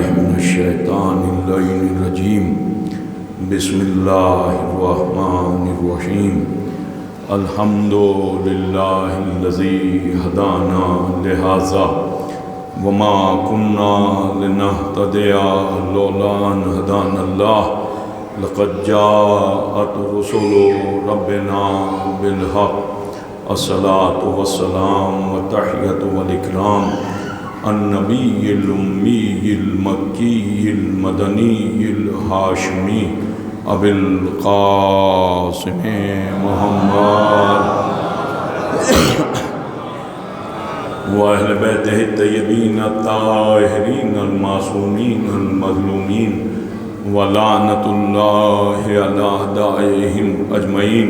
من الشیطان اللعین الرجیم بسم اللہ الرحمن الرحیم الحمد للہ الذی ہدانا لہذا وما كنا لنهتدي لولا أن هدانا الله لقد جاءت رسل ربنا بالحق الصلاة والسلام والتحية والإكرام النبي الأمي المكي المدني الهاشمي أبي القاسم محمد وأهل بيته الطيبين الطاهرين المعصومين المظلومين ولعنة الله على أعدائهم أجمعين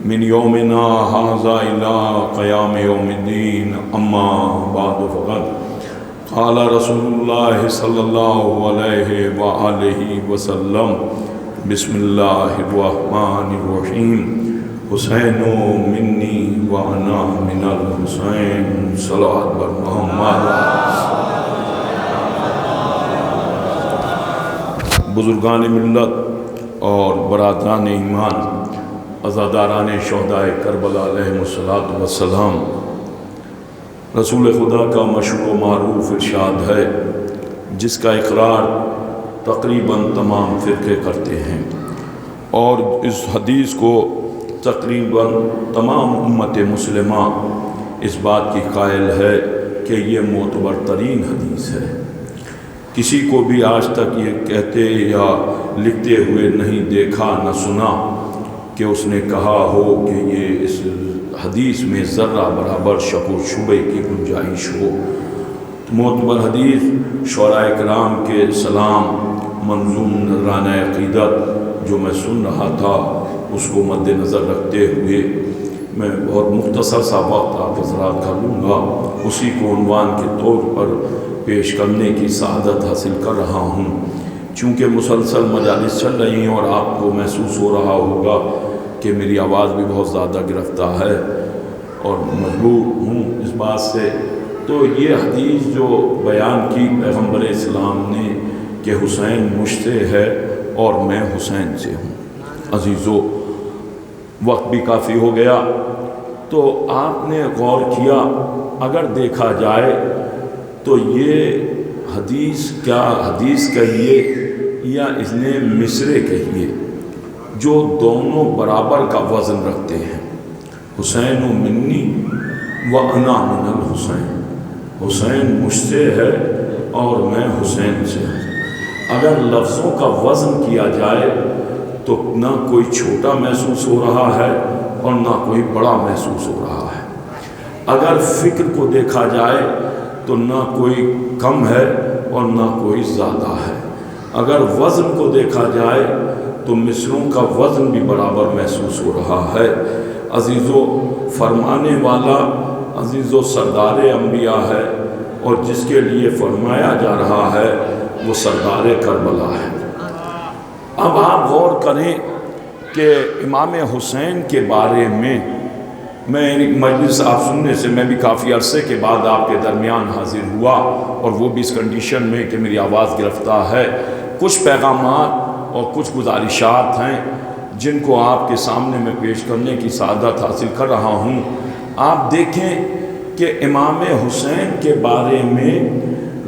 من يومنا هذا إلى قيام يوم الدين أما بعد فقد قال رسول الله صلى الله عليه وآله وسلم بسم الله الرحمن الرحيم حسین منی وانا من الحسین صلوات بر محمد۔ بزرگان ملت اور برادران ایمان، عزاداران شہدائے کربلا علیہم السلام، رسول خدا کا مشہور و معروف ارشاد ہے جس کا اقرار تقریباً تمام فرقے کرتے ہیں، اور اس حدیث کو تقریباً تمام امت مسلمہ اس بات کی قائل ہے کہ یہ معتبر ترین حدیث ہے۔ کسی کو بھی آج تک یہ کہتے یا لکھتے ہوئے نہیں دیکھا نہ سنا کہ اس نے کہا ہو کہ یہ اس حدیث میں ذرہ برابر شک و شبہ کی گنجائش ہو۔ معتبر حدیث شعراء کرام کے سلام منظوم نذرانہ عقیدت جو میں سن رہا تھا، اس کو مد نظر رکھتے ہوئے میں بہت مختصر سا وقت آپ حضرات کا لوں گا، اسی کو عنوان کے طور پر پیش کرنے کی سعادت حاصل کر رہا ہوں۔ چونکہ مسلسل مجالس چل رہی ہیں اور آپ کو محسوس ہو رہا ہوگا کہ میری آواز بھی بہت زیادہ گرفتہ ہے اور مجبور ہوں اس بات سے، تو یہ حدیث جو بیان کی پیغمبر اسلام نے کہ حسین مجھ سے ہے اور میں حسین سے ہوں۔ عزیزو، وقت بھی کافی ہو گیا تو آپ نے غور کیا، اگر دیکھا جائے تو یہ حدیث کہیے یا اس نے مصرے کہیے جو دونوں برابر کا وزن رکھتے ہیں۔ حسین منی وانا من الحسین، حسین مجھ سے ہے اور میں حسین سے ہوں۔ اگر لفظوں کا وزن کیا جائے تو نہ کوئی چھوٹا محسوس ہو رہا ہے اور نہ کوئی بڑا محسوس ہو رہا ہے۔ اگر فکر کو دیکھا جائے تو نہ کوئی کم ہے اور نہ کوئی زیادہ ہے۔ اگر وزن کو دیکھا جائے تو مصروں کا وزن بھی برابر محسوس ہو رہا ہے۔ عزیزو، فرمانے والا عزیزو سردار انبیاء ہے اور جس کے لیے فرمایا جا رہا ہے وہ سردار کربلا ہے۔ اب آپ غور کریں کہ امام حسین کے بارے میں مجلس آپ سننے سے میں بھی کافی عرصے کے بعد آپ کے درمیان حاضر ہوا، اور وہ بھی اس کنڈیشن میں کہ میری آواز گرفتہ ہے۔ کچھ پیغامات اور کچھ گزارشات ہیں جن کو آپ کے سامنے میں پیش کرنے کی سعادت حاصل کر رہا ہوں۔ آپ دیکھیں کہ امام حسین کے بارے میں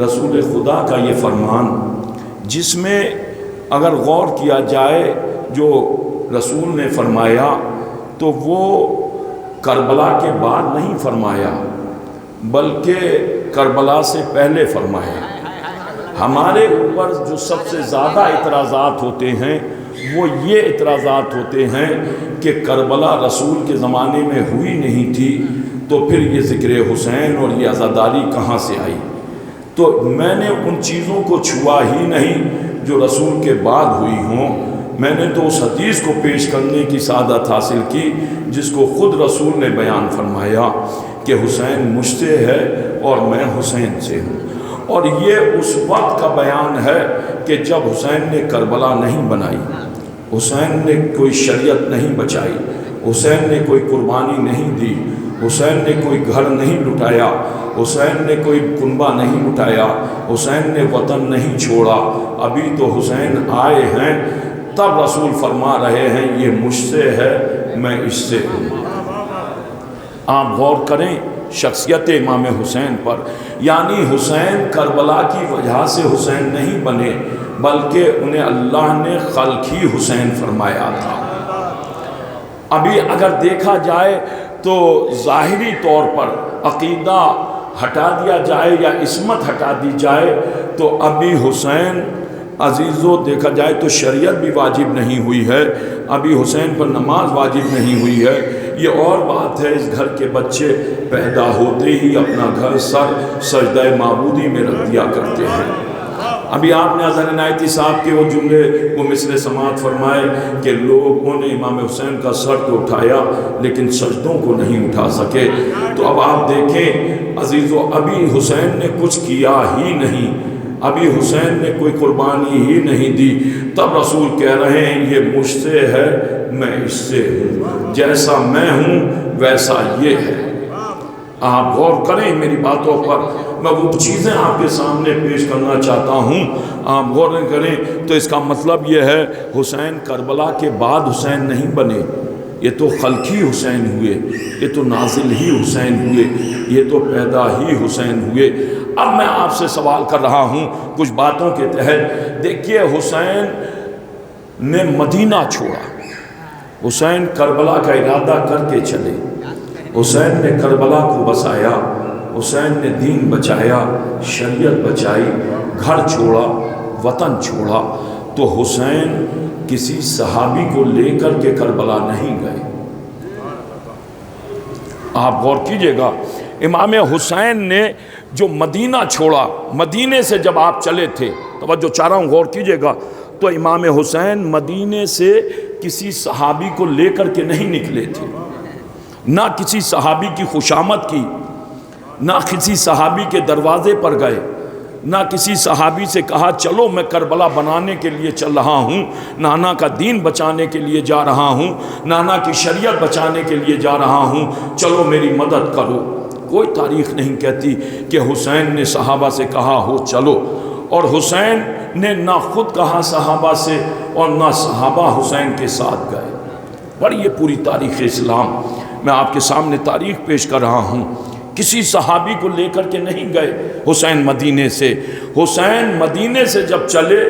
رسول خدا کا یہ فرمان، جس میں اگر غور کیا جائے جو رسول نے فرمایا تو وہ کربلا کے بعد نہیں فرمایا بلکہ کربلا سے پہلے فرمایا۔ ہمارے اوپر جو سب سے زیادہ اعتراضات ہوتے ہیں وہ یہ اعتراضات ہوتے ہیں کہ کربلا رسول کے زمانے میں ہوئی نہیں تھی تو پھر یہ ذکر حسین اور یہ عزاداری کہاں سے آئی۔ تو میں نے ان چیزوں کو چھوا ہی نہیں جو رسول کے بعد ہوئی ہوں، میں نے تو اس حدیث کو پیش کرنے کی سعادت حاصل کی جس کو خود رسول نے بیان فرمایا کہ حسین مجھ سے ہے اور میں حسین سے ہوں۔ اور یہ اس وقت کا بیان ہے کہ جب حسین نے کربلا نہیں بنائی، حسین نے کوئی شریعت نہیں بچائی، حسین نے کوئی قربانی نہیں دی، حسین نے کوئی گھر نہیں لٹایا، حسین نے کوئی کنبہ نہیں لٹایا، حسین نے وطن نہیں چھوڑا، ابھی تو حسین آئے ہیں، تب رسول فرما رہے ہیں یہ مجھ سے ہے، میں اس سے ہوں۔ آپ غور کریں شخصیت امام حسین پر، یعنی حسین کربلا کی وجہ سے حسین نہیں بنے، بلکہ انہیں اللہ نے خلقی حسین فرمایا تھا۔ ابھی اگر دیکھا جائے تو ظاہری طور پر عقیدہ ہٹا دیا جائے یا عصمت ہٹا دی جائے تو ابھی حسین عزیزو دیکھا جائے تو شریعت بھی واجب نہیں ہوئی ہے، ابھی حسین پر نماز واجب نہیں ہوئی ہے۔ یہ اور بات ہے، اس گھر کے بچے پیدا ہوتے ہی اپنا گھر سجدہ معبودی میں رکھ دیا کرتے ہیں۔ ابھی آپ نے اظہر عنایتی صاحب کے وہ جملے وہ مثل سماعت فرمائے کہ لوگوں نے امام حسین کا سر تو اٹھایا لیکن سجدوں کو نہیں اٹھا سکے۔ تو اب آپ دیکھیں عزیزو، ابھی حسین نے کچھ کیا ہی نہیں، ابھی حسین نے کوئی قربانی ہی نہیں دی، تب رسول کہہ رہے ہیں یہ مجھ سے ہے، میں اس سے ہوں، جیسا میں ہوں ویسا یہ ہے۔ آپ غور کریں میری باتوں پر، میں وہ چیزیں آپ کے سامنے پیش کرنا چاہتا ہوں، آپ غور کریں۔ تو اس کا مطلب یہ ہے حسین کربلا کے بعد حسین نہیں بنے، یہ تو خلقی حسین ہوئے، یہ تو نازل ہی حسین ہوئے، یہ تو پیدا ہی حسین ہوئے۔ اب میں آپ سے سوال کر رہا ہوں کچھ باتوں کے تحت۔ دیکھیے حسین نے مدینہ چھوڑا، حسین کربلا کا ارادہ کر کے چلے، حسین نے کربلا کو بسایا، حسین نے دین بچایا، شریعت بچائی، گھر چھوڑا، وطن چھوڑا، تو حسین کسی صحابی کو لے کر کے کربلا نہیں گئے۔ آپ غور کیجئے گا، امام حسین نے جو مدینہ چھوڑا، مدینے سے جب آپ چلے تھے، توجہ چاہ رہا ہوں غور کیجئے گا، تو امام حسین مدینے سے کسی صحابی کو لے کر کے نہیں نکلے تھے، نہ کسی صحابی کی خوشامد کی، نہ کسی صحابی کے دروازے پر گئے، نہ کسی صحابی سے کہا چلو میں کربلا بنانے کے لیے چل رہا ہوں، نانا کا دین بچانے کے لیے جا رہا ہوں، نانا کی شریعت بچانے کے لیے جا رہا ہوں، چلو میری مدد کرو۔ کوئی تاریخ نہیں کہتی کہ حسین نے صحابہ سے کہا ہو چلو، اور حسین نے نہ خود کہا صحابہ سے اور نہ صحابہ حسین کے ساتھ گئے۔ پڑھیے پوری تاریخ اسلام، میں آپ کے سامنے تاریخ پیش کر رہا ہوں، کسی صحابی کو لے کر کے نہیں گئے حسین مدینے سے۔ حسین مدینے سے جب چلے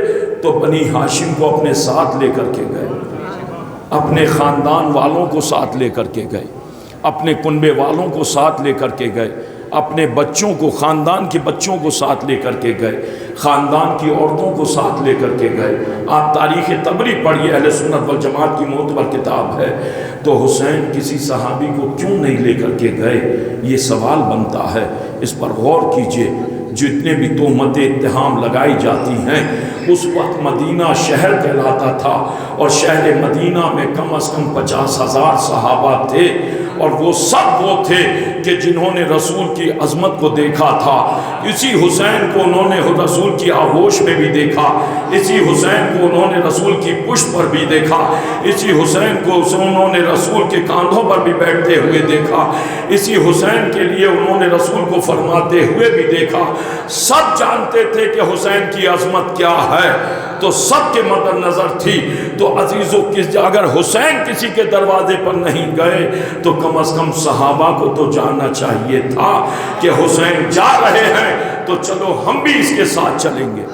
تو بنی ہاشم کو اپنے ساتھ لے کر کے گئے، اپنے خاندان والوں کو ساتھ لے کر کے گئے، اپنے کنبے والوں کو ساتھ لے کر کے گئے، اپنے بچوں کو، خاندان کے بچوں کو ساتھ لے کر کے گئے، خاندان کی عورتوں کو ساتھ لے کر کے گئے۔ آپ تاریخ طبری پڑھیے، اہل سنت والجماعت کی معتبر کتاب ہے۔ تو حسین کسی صحابی کو کیوں نہیں لے کر کے گئے، یہ سوال بنتا ہے، اس پر غور کیجئے۔ جتنے بھی تہمتیں اتہام لگائی جاتی ہیں، اس وقت مدینہ شہر کہلاتا تھا، اور شہر مدینہ میں کم از کم 50,000 صحابہ تھے، اور وہ سب وہ تھے کہ جنہوں نے رسول کی عظمت کو دیکھا تھا۔ اسی حسین کو انہوں نے رسول کی آغوش میں بھی دیکھا، اسی حسین کو انہوں نے رسول کی پشت پر بھی دیکھا، اسی حسین کو انہوں نے رسول کے کاندھوں پر بھی بیٹھتے ہوئے دیکھا، اسی حسین کے لیے انہوں نے رسول کو فرماتے ہوئے بھی دیکھا۔ سب جانتے تھے کہ حسین کی عظمت کیا ہے، تو سب کے مد نظر تھی۔ تو عزیزو، اگر حسین کسی کے دروازے پر نہیں گئے تو کم از کم صحابہ کو تو جاننا چاہیے تھا کہ حسین جا رہے ہیں تو چلو ہم بھی اس کے ساتھ چلیں گے۔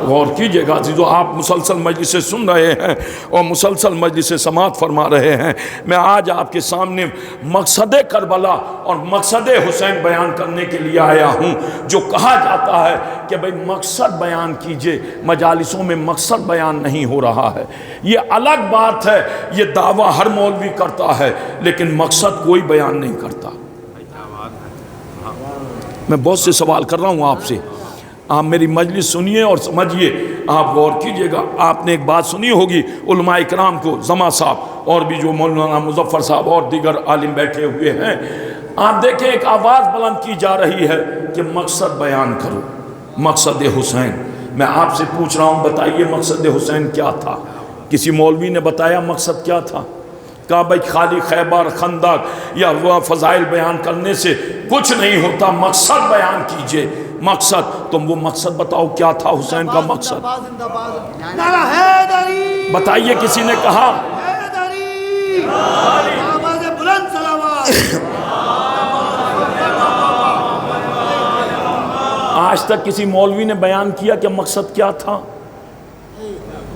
غور کیجئے گا عزیزو، آپ مسلسل مجلس سے سن رہے ہیں اور مسلسل مجلس سے سماعت فرما رہے ہیں۔ میں آج آپ کے سامنے مقصد کربلا اور مقصد حسین بیان کرنے کے لیے آیا ہوں۔ جو کہا جاتا ہے کہ بھئی مقصد بیان کیجئے، مجالسوں میں مقصد بیان نہیں ہو رہا ہے، یہ الگ بات ہے، یہ دعویٰ ہر مولوی کرتا ہے، لیکن مقصد کوئی بیان نہیں کرتا۔ میں بہت سے سوال کر رہا ہوں آپ سے، آپ میری مجلس سنیے اور سمجھیے، آپ غور کیجئے گا۔ آپ نے ایک بات سنی ہوگی علماء اکرام کو، زما صاحب اور بھی جو مولانا مظفر صاحب اور دیگر عالم بیٹھے ہوئے ہیں، آپ دیکھیں ایک آواز بلند کی جا رہی ہے کہ مقصد بیان کرو، مقصد حسین۔ میں آپ سے پوچھ رہا ہوں، بتائیے مقصد حسین کیا تھا؟ کسی مولوی نے بتایا مقصد کیا تھا؟ کہا بھائی خالی خیبر خندق یا وہ فضائل بیان کرنے سے کچھ نہیں ہوتا، مقصد بیان کیجئے، مقصد۔ تم وہ مقصد بتاؤ کیا تھا حسین کا مقصد؟ بتائیے، کسی نے کہا؟ آج تک کسی مولوی نے بیان کیا کہ مقصد کیا تھا؟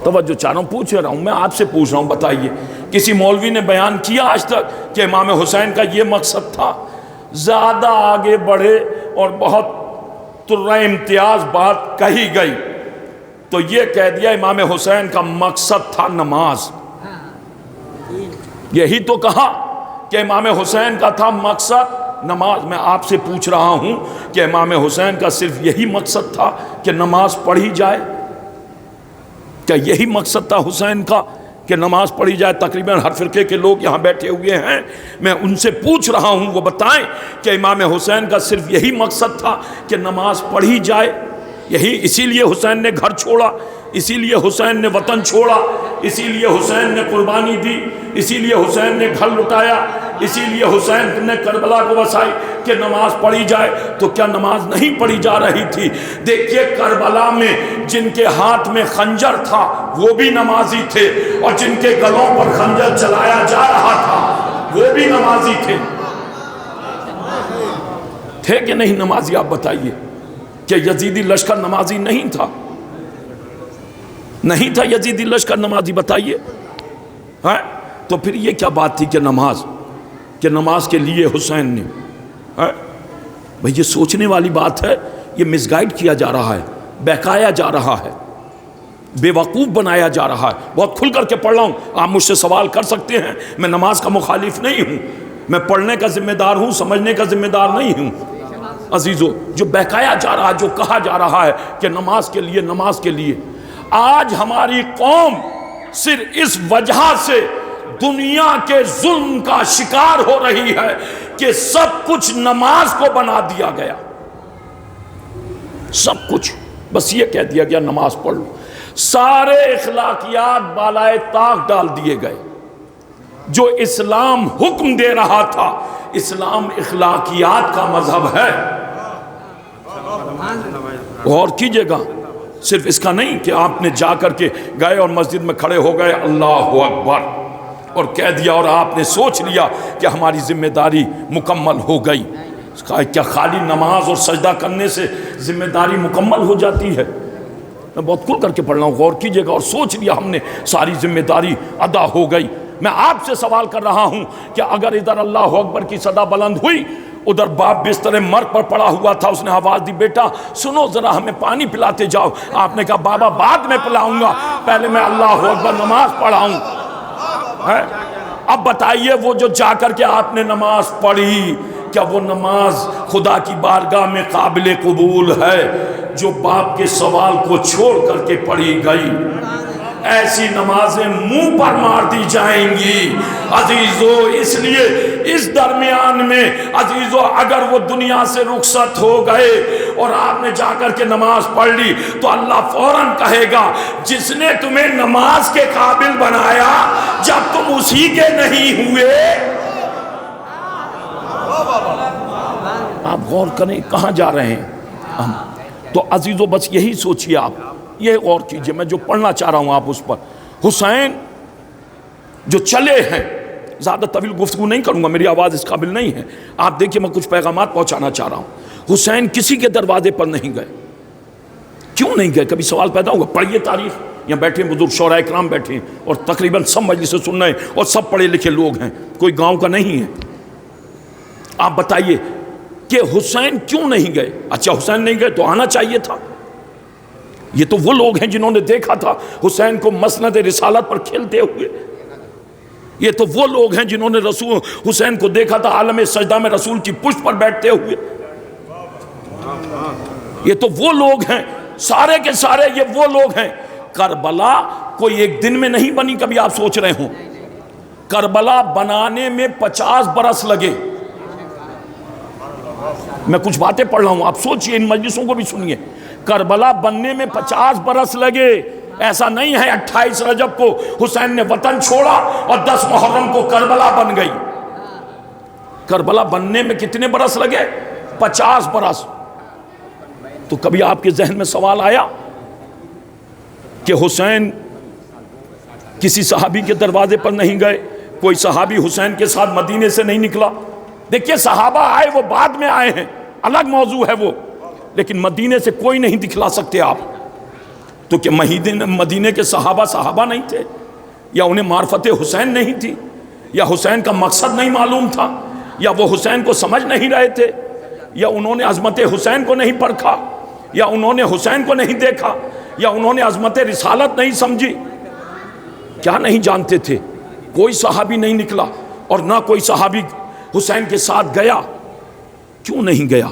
توجہ چاہ رہا ہوں، پوچھ رہا ہوں، میں آپ سے پوچھ رہا ہوں، بتائیے کسی مولوی نے بیان کیا آج تک کہ امام حسین کا یہ مقصد تھا؟ زیادہ آگے بڑھے اور بہت ترہ امتیاز بات کہی گئی تو یہ کہہ دیا امام حسین کا مقصد تھا نماز۔ یہی تو کہا کہ امام حسین کا تھا مقصد نماز۔ میں آپ سے پوچھ رہا ہوں کہ امام حسین کا صرف یہی مقصد تھا کہ نماز پڑھی جائے؟ کیا یہی مقصد تھا حسین کا کہ نماز پڑھی جائے؟ تقریباً ہر فرقے کے لوگ یہاں بیٹھے ہوئے ہیں، میں ان سے پوچھ رہا ہوں وہ بتائیں کہ امام حسین کا صرف یہی مقصد تھا کہ نماز پڑھی جائے؟ یہی اسی لیے حسین نے گھر چھوڑا، اسی لیے حسین نے وطن چھوڑا، اسی لیے حسین نے قربانی دی، اسی لیے حسین نے گھر لٹایا، اسی لیے حسین نے کربلا کو بسائی کہ نماز پڑھی جائے۔ تو کیا نماز نہیں پڑھی جا رہی تھی؟ دیکھیے کربلا میں جن کے ہاتھ میں خنجر تھا وہ بھی نمازی تھے، اور جن کے گلوں پر خنجر چلایا جا رہا تھا وہ بھی نمازی تھے۔ تھے کہ نہیں نمازی؟ آپ بتائیے کہ یزیدی لشکر نمازی نہیں تھا؟ نہیں تھا یزیدی لشکر نمازی؟ بتائیے ہاں؟ تو پھر یہ کیا بات تھی کہ نماز کے لیے حسین نے بھئی یہ سوچنے والی بات ہے، یہ مس گائیڈ کیا جا رہا ہے، بہکایا جا رہا ہے، بے وقوف بنایا جا رہا ہے۔ بہت کھل کر کے پڑھ رہا ہوں، آپ مجھ سے سوال کر سکتے ہیں، میں نماز کا مخالف نہیں ہوں، میں پڑھنے کا ذمہ دار ہوں، سمجھنے کا ذمہ دار نہیں ہوں۔ عزیزو، جو بہکایا جا رہا ہے، جو کہا جا رہا ہے کہ نماز کے لیے، نماز کے لیے، آج ہماری قوم صرف اس وجہ سے دنیا کے ظلم کا شکار ہو رہی ہے کہ سب کچھ نماز کو بنا دیا گیا، سب کچھ بس یہ کہہ دیا گیا نماز پڑھ لو۔ سارے اخلاقیات بالائے طاق ڈال دیے گئے۔ جو اسلام حکم دے رہا تھا، اسلام اخلاقیات کا مذہب ہے۔ غور کیجئے گا، صرف اس کا نہیں کہ آپ نے جا کر کے گئے اور مسجد میں کھڑے ہو گئے اللہ اکبر اور کہہ دیا اور آپ نے سوچ لیا کہ ہماری ذمہ داری مکمل ہو گئی۔ کیا خالی نماز اور سجدہ کرنے سے ذمہ داری مکمل ہو جاتی ہے؟ میں بہت کھل کر کے پڑھ رہا ہوں، غور کیجئے گا، اور سوچ لیا ہم نے ساری ذمہ داری ادا ہو گئی۔ میں آپ سے سوال کر رہا ہوں کہ اگر ادھر اللہ اکبر کی صدا بلند ہوئی، ادھر باپ بستر مرگ پر پڑا ہوا تھا، اس نے آواز دی بیٹا سنو ذرا ہمیں پانی پلاتے جاؤ، آپ نے کہا بابا بعد میں پلاؤں گا، پہلے میں اللہ اکبر نماز پڑھاؤں۔ اب بتائیے وہ جو جا کر کے آپ نے نماز پڑھی، کیا وہ نماز خدا کی بارگاہ میں قابل قبول ہے جو باپ کے سوال کو چھوڑ کر کے پڑھی گئی؟ ایسی نمازیں منہ پر مار دی جائیں گی عزیزو۔ اس لیے اس درمیان میں عزیزو اگر وہ دنیا سے رخصت ہو گئے اور آپ نے جا کر کے نماز پڑھ لی تو اللہ فوراً کہے گا جس نے تمہیں نماز کے قابل بنایا جب تم اسی کے نہیں ہوئے۔ آپ غور کریں کہاں جا رہے ہیں؟ تو عزیزو بس یہی سوچئے، آپ یہ غور کیجئے، میں جو پڑھنا چاہ رہا ہوں آپ اس پر۔ حسین جو چلے ہیں، زیادہ طویل گفتگو نہیں کروں گا، میری آواز اس قابل نہیں ہے، آپ دیکھیے میں کچھ پیغامات پہنچانا چاہ رہا ہوں۔ حسین کسی کے دروازے پر نہیں گئے۔ کیوں نہیں گئے؟ کبھی سوال پیدا ہوگا، پڑھیے تاریخ، یہاں بیٹھے بزرگ شعراء اکرام بیٹھے ہیں اور تقریباً سب مجلس سے سن رہے ہیں اور سب پڑھے لکھے لوگ ہیں، کوئی گاؤں کا نہیں ہے۔ آپ بتائیے کہ حسین کیوں نہیں گئے؟ اچھا حسین نہیں گئے تو آنا چاہیے تھا۔ یہ تو وہ لوگ ہیں جنہوں نے دیکھا تھا حسین کو مسند رسالت پر کھیلتے ہوئے۔ یہ تو وہ لوگ ہیں جنہوں نے رسول حسین کو دیکھا تھا عالم سجدہ میں رسول کی پشت پر بیٹھتے ہوئے۔ یہ تو وہ لوگ ہیں، سارے کے سارے یہ وہ لوگ ہیں۔ کربلا کوئی ایک دن میں نہیں بنی، کبھی آپ سوچ رہے ہوں؟ کربلا بنانے میں 50 برس لگے۔ میں کچھ باتیں پڑھ رہا ہوں، آپ سوچئے، ان مجلسوں کو بھی سنیے۔ کربلا بننے میں 50 برس لگے، ایسا نہیں ہے 28 رجب کو حسین نے وطن چھوڑا اور 10 محرم کو کربلا بن گئی. کربلا بننے میں کتنے برس لگے؟ 50 برس. تو کبھی آپ کے ذہن میں سوال آیا کہ حسین کسی صحابی کے دروازے پر نہیں گئے؟ کوئی صحابی حسین کے ساتھ مدینے سے نہیں نکلا؟ دیکھیے صحابہ آئے، وہ بعد میں آئے ہیں، الگ موضوع ہے وہ، لیکن مدینے سے کوئی نہیں دکھلا سکتے آپ. تو کہ مدینے کے صحابہ نہیں تھے؟ یا انہیں معرفت حسین نہیں تھی؟ یا حسین کا مقصد نہیں معلوم تھا؟ یا وہ حسین کو سمجھ نہیں رہے تھے؟ یا انہوں نے عظمت حسین کو نہیں پرکھا؟ یا انہوں نے حسین کو نہیں دیکھا؟ یا انہوں نے عظمت رسالت نہیں سمجھی؟ کیا نہیں جانتے تھے؟ کوئی صحابی نہیں نکلا، اور نہ کوئی صحابی حسین کے ساتھ گیا. کیوں نہیں گیا؟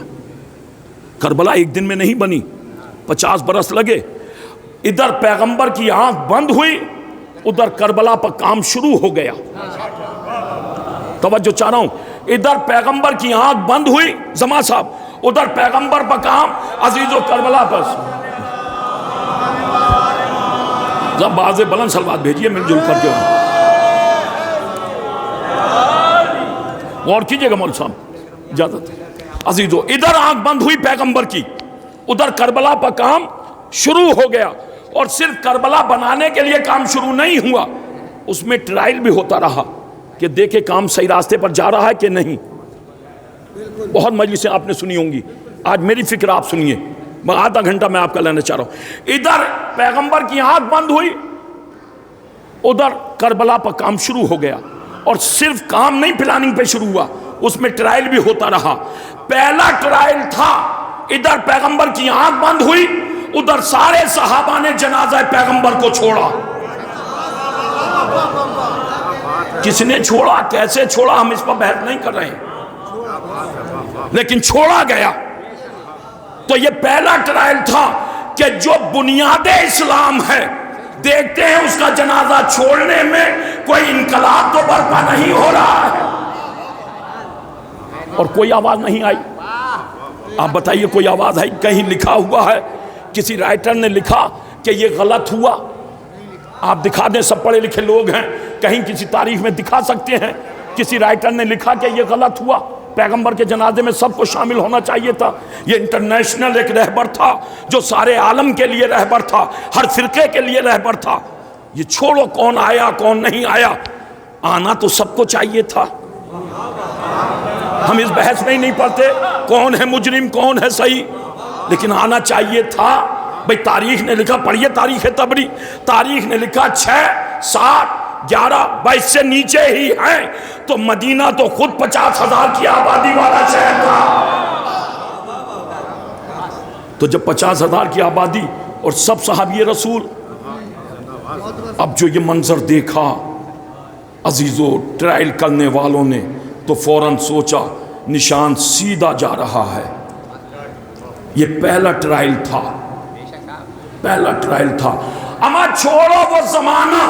کربلا ایک دن میں نہیں بنی، 50 برس لگے. ادھر پیغمبر کی آنکھ بند ہوئی، ادھر کربلا پر کام شروع ہو گیا. توجہ چاہ رہا ہوں، ادھر پیغمبر کی آنکھ بند ہوئی زما صاحب، ادھر پیغمبر پر کام عزیز و کربلا پر. باز بلند سلوات بھیجیے مل جل کر کے. غور کیجئے گا مول صاحب، اجازت عزیزو. ادھر آنکھ بند ہوئی پیغمبر کی، ادھر کربلا پر کام شروع ہو گیا. اور صرف کربلا بنانے کے لیے کام شروع نہیں ہوا، اس میں ٹرائل بھی ہوتا رہا کہ دیکھے کام صحیح راستے پر جا رہا ہے کہ نہیں. بہت مجلسیں آپ نے سنی ہوں گی، آج میری فکر آپ سنیے، میں آدھا گھنٹہ میں آپ کا لینا چاہ رہا ہوں. ادھر پیغمبر کی آنکھ بند ہوئی، ادھر کربلا پر کام شروع ہو گیا. اور صرف کام نہیں پلاننگ پہ شروع ہوا، اس میں ٹرائل بھی ہوتا رہا. پہلا ٹرائل تھا، ادھر پیغمبر کی آنکھ بند ہوئی، ادھر سارے صحابہ نے جنازہ پیغمبر کو چھوڑا. کس نے چھوڑا، کیسے چھوڑا، ہم اس پر بحث نہیں کر رہے ہیں، لیکن چھوڑا گیا. تو یہ پہلا ٹرائل تھا کہ جو بنیاد اسلام ہے، دیکھتے ہیں اس کا جنازہ چھوڑنے میں کوئی انقلاب تو برپا نہیں ہو رہا ہے. اور کوئی آواز نہیں آئی. آپ بتائیے کوئی آواز آئی؟ کہیں لکھا ہوا ہے، کسی رائٹر نے لکھا کہ یہ غلط ہوا؟ آپ دکھا دیں، سب پڑھے لکھے لوگ ہیں، کہیں کسی تاریخ میں دکھا سکتے ہیں کسی رائٹر نے لکھا کہ یہ غلط ہوا؟ پیغمبر کے جنازے میں سب کو شامل ہونا چاہیے تھا. یہ انٹرنیشنل ایک رہبر تھا جو سارے عالم کے لیے رہبر تھا، ہر فرقے کے لیے رہبر تھا. یہ چھوڑو کون آیا کون نہیں آیا، آنا تو سب کو چاہیے تھا. ہم اس بحث میں ہی نہیں پڑھتے کون ہے مجرم کون ہے صحیح، لیکن آنا چاہیے تھا. بھئی تاریخ نے لکھا، پڑھیے تاریخ تبری، تاریخ نے لکھا 6 7 11 22 سے نیچے ہی ہیں. تو مدینہ تو خود 50,000 کی آبادی والا شہر تھا. تو جب 50,000 کی آبادی اور سب صحابی رسول، اب جو یہ منظر دیکھا عزیزو ٹرائل کرنے والوں نے، تو فوراً سوچا نشان سیدھا جا رہا ہے. یہ پہلا ٹرائل تھا، پہلا ٹرائل تھا. اما چھوڑو وہ زمانہ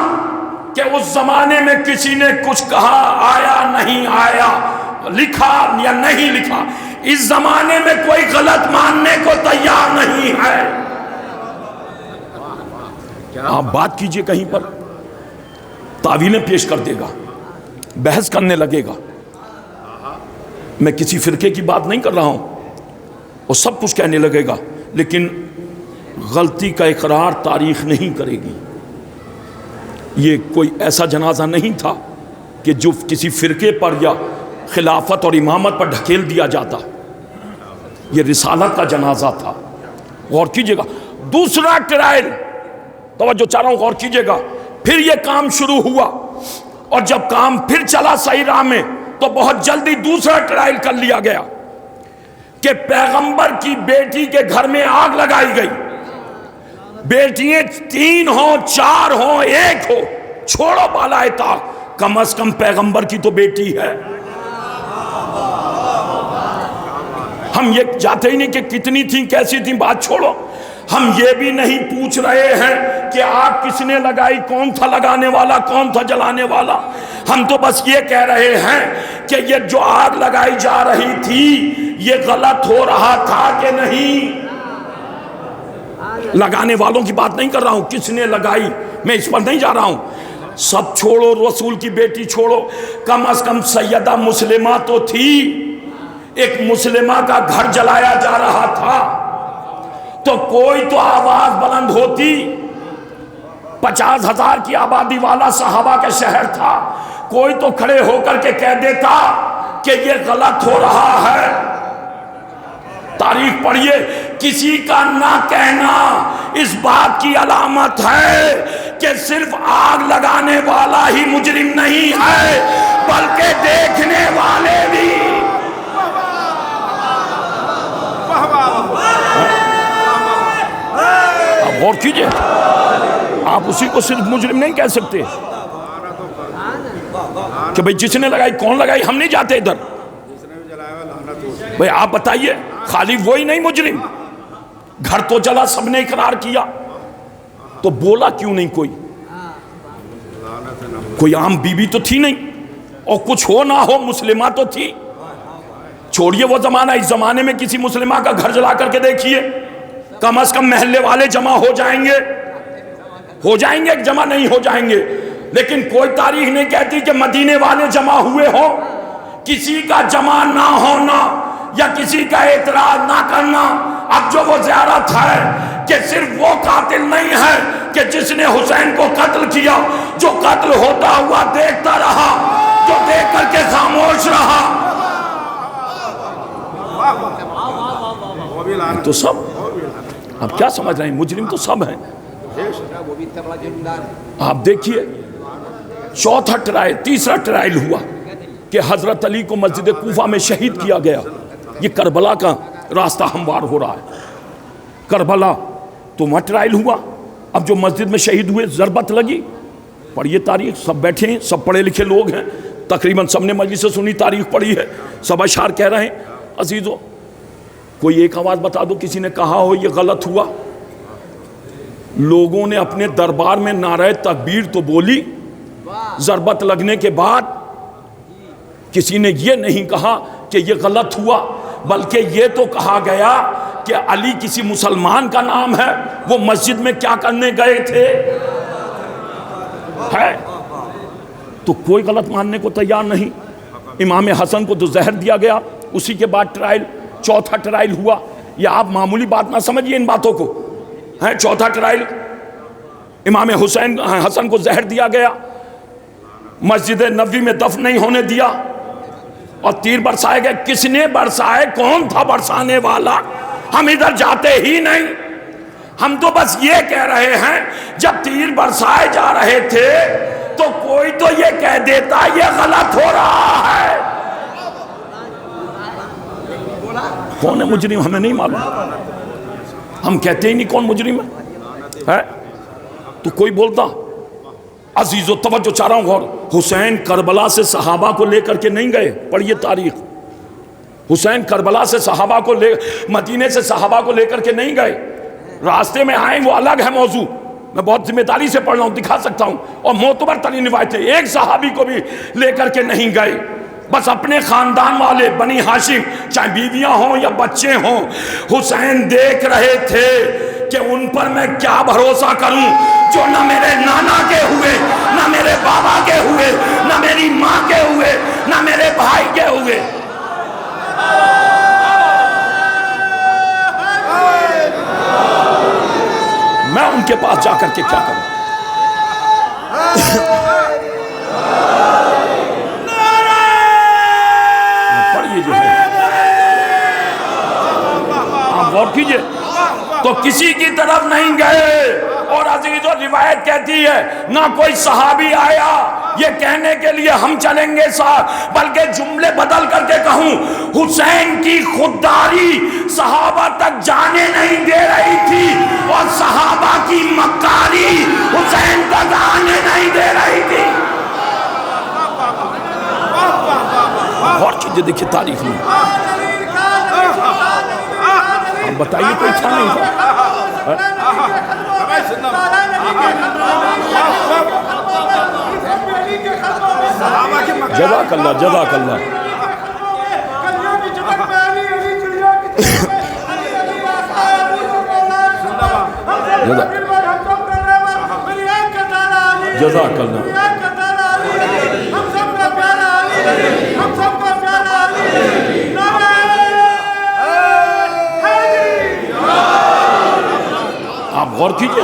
کہ اس زمانے میں کسی نے کچھ کہا، آیا نہیں آیا، لکھا یا نہیں لکھا. اس زمانے میں کوئی غلط ماننے کو تیار نہیں ہے. آپ بات کیجئے کہیں پر تعویلیں پیش کر دے گا، بحث کرنے لگے گا. میں کسی فرقے کی بات نہیں کر رہا ہوں، وہ سب کچھ کہنے لگے گا، لیکن غلطی کا اقرار تاریخ نہیں کرے گی. یہ کوئی ایسا جنازہ نہیں تھا کہ جو کسی فرقے پر یا خلافت اور امامت پر ڈھکیل دیا جاتا. یہ رسالت کا جنازہ تھا. غور کیجئے گا. دوسرا ٹرائل، توجہ چاہ رہا ہوں، غور کیجئے گا. پھر یہ کام شروع ہوا، اور جب کام پھر چلا صحیح راہ میں، تو بہت جلدی دوسرا ٹرائل کر لیا گیا کہ پیغمبر کی بیٹی کے گھر میں آگ لگائی گئی. بیٹیاں 3 ہوں 4 ہوں 1 ہو، چھوڑو بالائے طاق، کم از کم پیغمبر کی تو بیٹی ہے. ہم یہ جاتے ہی نہیں کہ کتنی تھیں کیسی تھیں، بات چھوڑو. ہم یہ بھی نہیں پوچھ رہے ہیں کہ آگ کس نے لگائی، کون تھا لگانے والا، کون تھا جلانے والا. ہم تو بس یہ کہہ رہے ہیں کہ یہ جو آگ لگائی جا رہی تھی یہ غلط ہو رہا تھا کہ نہیں. لگانے والوں کی بات نہیں کر رہا ہوں، کس نے لگائی میں اس پر نہیں جا رہا ہوں. سب چھوڑو، رسول کی بیٹی چھوڑو، کم از کم سیدہ مسلمہ تو تھی. ایک مسلمہ کا گھر جلایا جا رہا تھا تو کوئی تو آواز بلند ہوتی. 50,000 کی آبادی والا صحابہ کا شہر تھا، کوئی تو کھڑے ہو کر کے کہہ دیتا کہ یہ غلط ہو رہا ہے. تاریخ پڑھیے، کسی کا نہ کہنا اس بات کی علامت ہے کہ صرف آگ لگانے والا ہی مجرم نہیں ہے بلکہ دیکھنے والے بھی. آپ غور کیجئے، آپ اسی کو صرف مجرم نہیں کہہ سکتے کہ بھئی جس نے لگائی، کون لگائی، ہم نہیں جاتے ادھر. بھئی آپ بتائیے، خالی وہی نہیں مجرم، گھر تو جلا، سب نے اقرار کیا، تو بولا کیوں نہیں کوئی؟ کوئی عام بیوی تو تھی نہیں، اور کچھ ہو نہ ہو مسلمہ تو تھی. چھوڑیے وہ زمانہ، اس زمانے میں کسی مسلمہ کا گھر جلا کر کے دیکھیے، کم از کم محلے والے جمع ہو جائیں گے، جمع نہیں ہو جائیں گے. لیکن کوئی تاریخ نہیں کہتی کہ مدینے والے جمع ہوئے ہوں. کسی کا جمع نہ ہونا یا کسی کا اعتراض نہ کرنا، اب جو وہ زیارت ہے کہ صرف وہ قاتل نہیں ہے کہ جس نے حسین کو قتل کیا، جو قتل ہوتا ہوا دیکھتا رہا، جو دیکھ کر کے خاموش رہا. تو سب آپ کیا سمجھ رہے ہیں؟ مجرم تو سب ہیں. آپ دیکھیے، چوتھا ٹرائل، تیسرا ٹرائل ہوا کہ حضرت علی کو مسجد کوفہ میں شہید کیا گیا. یہ کربلا کا راستہ ہموار ہو رہا ہے. کربلا تو وہاں ٹرائل ہوا. اب جو مسجد میں شہید ہوئے، ضربت لگی. پڑھیے تاریخ، سب بیٹھے ہیں، سب پڑھے لکھے لوگ ہیں، تقریباً سب نے مجلس سے سنی، تاریخ پڑھی ہے، سب اشعار کہہ رہے ہیں. عزیزو، کوئی ایک آواز بتا دو کسی نے کہا ہو یہ غلط ہوا؟ لوگوں نے اپنے دربار میں نعرہ تکبیر تو بولی، ضربت لگنے کے بعد کسی نے یہ نہیں کہا کہ یہ غلط ہوا، بلکہ یہ تو کہا گیا کہ علی کسی مسلمان کا نام ہے، وہ مسجد میں کیا کرنے گئے تھے. ہے تو کوئی غلط ماننے کو تیار نہیں. امام حسن کو تو زہر دیا گیا. اسی کے بعد ٹرائل، چوتھا ٹرائل ہوا. یہ آپ معمولی بات نہ سمجھیے ان باتوں کو. چوتھا ٹرائل، امام حسن کو زہر دیا گیا، مسجد نبوی میں دفن نہیں ہونے دیا، اور تیر برسائے گئے. کس نے برسائے؟ کون تھا برسانے والا؟ ہم ادھر جاتے ہی نہیں. ہم تو بس یہ کہہ رہے ہیں جب تیر برسائے جا رہے تھے تو کوئی تو یہ کہہ دیتا یہ غلط ہو رہا ہے. کون ہے مجرم ہمیں نہیں معلوم. ہم کہتے ہی نہیں کون مجرم ہے. تو کوئی بولتا. عزیزو توجہ چاہ رہا ہوں غور. حسین کربلا سے صحابہ کو لے کر کے نہیں گئے. پڑھیے تاریخ. حسین کربلا سے صحابہ کو مدینے سے صحابہ کو لے کر کے نہیں گئے. راستے میں آئیں وہ الگ ہے موضوع. میں بہت ذمہ داری سے پڑھ رہا ہوں، دکھا سکتا ہوں، اور معتبر ترین روایتیں. ایک صحابی کو بھی لے کر کے نہیں گئے. بس اپنے خاندان والے بنی ہاشم، چاہے بیویاں ہوں یا بچے ہوں، حسین دیکھ رہے تھے کہ ان پر میں کیا بھروسہ کروں جو نہ میرے نانا کے ہوئے، نہ میرے بابا کے ہوئے، نہ میری ماں کے ہوئے، نہ میرے بھائی کے ہوئے. میں ان کے پاس جا کر کے کیا کروں؟ پڑھیے جو ہے، آپ غور کیجئے. تو کسی کی طرف نہیں گئے. اور عزیزو روایت کہتی ہے نہ کوئی صحابی آیا یہ کہنے کے لیے ہم چلیں گے ساتھ، بلکہ جملے بدل کر کے کہوں حسین کی خودداری صحابہ تک جانے نہیں دے رہی تھی، اور صحابہ کی مکاری حسین تک آنے نہیں دے رہی تھی. غور کیجئے، دیکھیے تاریخ میں. اب بتائیے کوئی اچھا نہیں تھا. جزاک اللہ، جزاک اللہ. جزاک اللہ. آپ غور کیجئے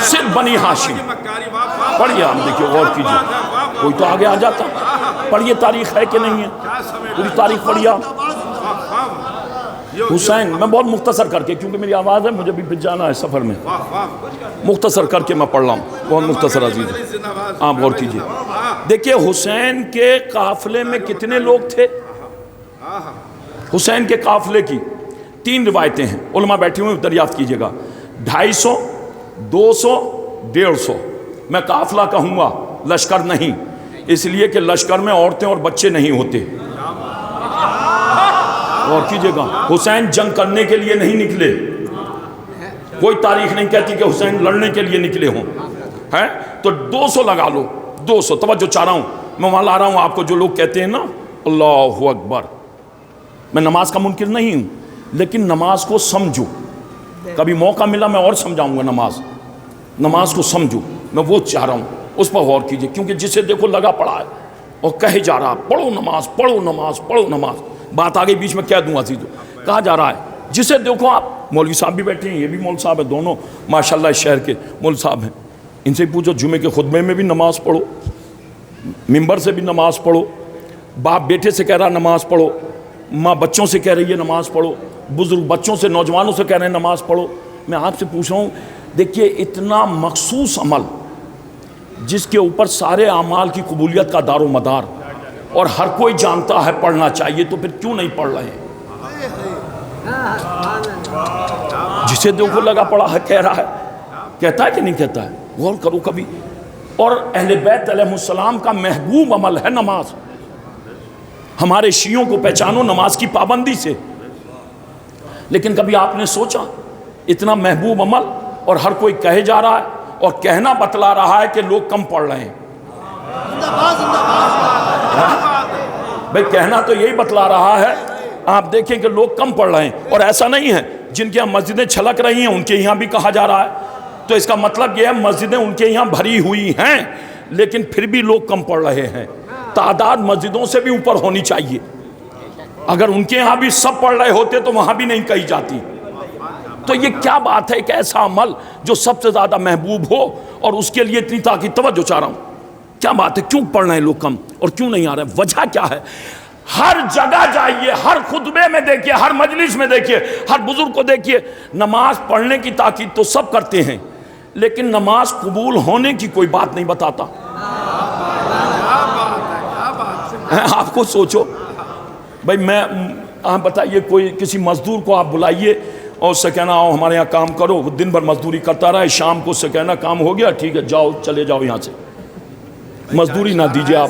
صرف بنی ہاشم پڑھیے. آپ دیکھیے غور کیجئے. کوئی تو آگے آ جاتا. پڑھیے تاریخ ہے کہ نہیں ہے, پوری تاریخ پڑھیے آپ. حسین, میں بہت مختصر کر کے, کیونکہ میری آواز ہے, مجھے بھی پھر جانا ہے سفر میں, مختصر کر کے میں پڑھ رہا ہوں, بہت مختصر عزیز. آپ غور کیجئے. دیکھیے حسین کے قافلے میں کتنے لوگ تھے. حسین کے قافلے کی 3 روایتیں ہیں, علماء بیٹھے ہوئے دریافت کیجئے گا. 250, 200, 150. میں قافلہ کہوں گا, لشکر نہیں, اس لیے کہ لشکر میں عورتیں اور بچے نہیں ہوتے. اور کیجئے گا, حسین جنگ کرنے کے لیے نہیں نکلے. کوئی تاریخ نہیں کہتی کہ حسین لڑنے کے لیے نکلے ہوں. ہے تو 200 لگا لو. 200 توجہ چاہ رہا ہوں, میں وہاں لا رہا ہوں آپ کو. جو لوگ کہتے ہیں نا اللہ اکبر, میں نماز کا منکر نہیں ہوں, لیکن نماز کو سمجھو. کبھی موقع ملا میں اور سمجھاؤں گا. نماز کو سمجھو, میں وہ چاہ رہا ہوں, اس پر غور کیجئے. کیونکہ جسے دیکھو لگا پڑا ہے اور کہے جا رہا پڑھو نماز, پڑھو نماز, پڑھو نماز. بات آگے بیچ میں کہہ دوں عزیزو, کہا جا رہا ہے جسے دیکھو. آپ مولوی صاحب بھی بیٹھے ہیں, یہ بھی مول صاحب ہیں, دونوں ماشاءاللہ اس شہر کے مول صاحب ہیں. ان سے پوچھو جمعے کے خطبے میں بھی نماز پڑھو, ممبر سے بھی نماز پڑھو, باپ بیٹے سے کہہ رہا نماز پڑھو, ماں بچوں سے کہہ رہی ہے نماز پڑھو, بزرگ بچوں سے نوجوانوں سے کہہ رہے ہیں نماز پڑھو. میں آپ سے پوچھ رہا ہوں, دیکھیے اتنا مخصوص عمل جس کے اوپر سارے اعمال کی قبولیت کا دار و مدار, اور ہر کوئی جانتا ہے پڑھنا چاہیے, تو پھر کیوں نہیں پڑھ رہے ہیں. جسے دیکھو لگا پڑا ہے کہہ رہا ہے, کہتا ہے کہ نہیں کہتا ہے. غور کرو کبھی. اور اہل بیت علیہ السلام کا محبوب عمل ہے نماز. ہمارے شیعوں کو پہچانو نماز کی پابندی سے. لیکن کبھی آپ نے سوچا اتنا محبوب عمل اور ہر کوئی کہے جا رہا ہے, اور کہنا بتلا رہا ہے کہ لوگ کم پڑھ رہے ہیں. بھئی کہنا تو یہی بتلا رہا ہے, آپ دیکھیں کہ لوگ کم پڑھ رہے ہیں. اور ایسا نہیں ہے جن کے یہاں مسجدیں چھلک رہی ہیں ان کے یہاں بھی کہا جا رہا ہے. تو اس کا مطلب یہ ہے مسجدیں ان کے یہاں بھری ہوئی ہیں, لیکن پھر بھی لوگ کم پڑھ رہے ہیں. تعداد مسجدوں سے بھی اوپر ہونی چاہیے. اگر ان کے یہاں بھی سب پڑھ رہے ہوتے تو وہاں بھی نہیں کہی جاتی. تو یہ کیا بات ہے, ایک ایسا عمل جو سب سے زیادہ محبوب ہو اور اس کے لیے اتنی تاکید. توجہ چاہ رہا ہوں, کیا بات ہے, کیوں پڑھ رہے ہیں لوگ کم اور کیوں نہیں آ رہے, وجہ کیا ہے. ہر جگہ جائیے, ہر خطبے میں دیکھیے, ہر مجلس میں دیکھیے, ہر بزرگ کو دیکھیے, نماز پڑھنے کی تاکید تو سب کرتے ہیں, لیکن نماز قبول ہونے کی کوئی بات نہیں بتاتا. آپ کو سوچو بھائی, میں آپ بتائیے کوئی کسی مزدور کو آپ بلائیے اور اس سے کہنا آؤ ہمارے یہاں کام کرو, دن بھر مزدوری کرتا رہے, شام کو اس سے کہنا کام ہو گیا ٹھیک ہے جاؤ چلے جاؤ یہاں سے. مزدوری نہ دیجیے آپ,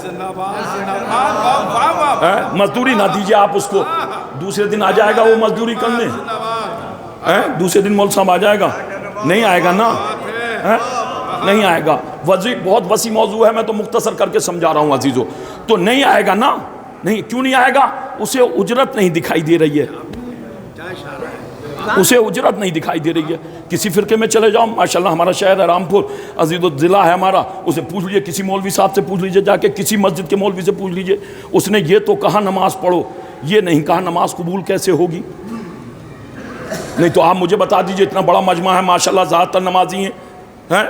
مزدوری نہ دیجیے آپ اس کو. دوسرے دن آ جائے گا وہ مزدوری کرنے, دوسرے دن مول صاحب آ جائے گا, نہیں آئے گا نا, نہیں آئے گا. بہت وسیع موضوع ہے, میں تو مختصر کر کے سمجھا رہا ہوں عزیزو. تو نہیں آئے گا نا, نہیں کیوں نہیں آئے گا, اسے اجرت نہیں دکھائی دے رہی ہے, اسے اجرت نہیں دکھائی دے رہی ہے. کسی فرقے میں چلے جاؤ, ماشاءاللہ ہمارا شہر ہے رامپور, عزیز الضلع ہے ہمارا, اسے پوچھ لیجئے, کسی مولوی صاحب سے پوچھ لیجئے, جا کے کسی مسجد کے مولوی سے پوچھ لیجئے, اس نے یہ تو کہا نماز پڑھو, یہ نہیں کہا نماز قبول کیسے ہوگی. نہیں تو آپ مجھے بتا دیجئے, اتنا بڑا مجمع ہے ماشاءاللہ, زیادہ تر نمازی ہیں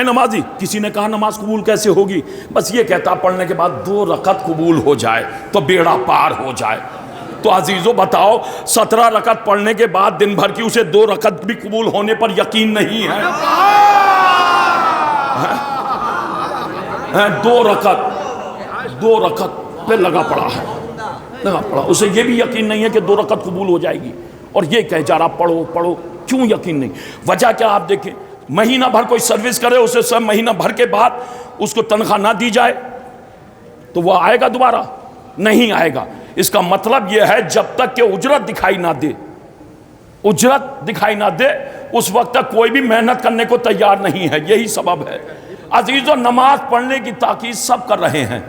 نمازی, کسی نے کہا نماز قبول کیسے ہوگی. بس یہ کہتا پڑھنے کے بعد 2 رکعت قبول ہو جائے تو بیڑا پار ہو جائے. تو عزیزو بتاؤ 17 رکعت پڑھنے کے بعد دن بھر کی اسے 2 رکعت بھی قبول ہونے پر یقین نہیں ہے. 2 رکعت پہ لگا پڑا ہے, لگا پڑا, اسے یہ بھی یقین نہیں ہے کہ 2 رکعت قبول ہو جائے گی, اور یہ کہہ جا رہا پڑھو پڑھو. کیوں یقین نہیں, وجہ کیا آپ دیکھیں, مہینہ بھر کوئی سروس کرے, اسے سب مہینہ بھر کے بعد اس کو تنخواہ نہ دی جائے تو وہ آئے گا دوبارہ, نہیں آئے گا. اس کا مطلب یہ ہے جب تک کہ اجرت دکھائی نہ دے, اجرت دکھائی نہ دے اس وقت تک کوئی بھی محنت کرنے کو تیار نہیں ہے. یہی سبب ہے عزیزو, نماز پڑھنے کی تاکید سب کر رہے ہیں,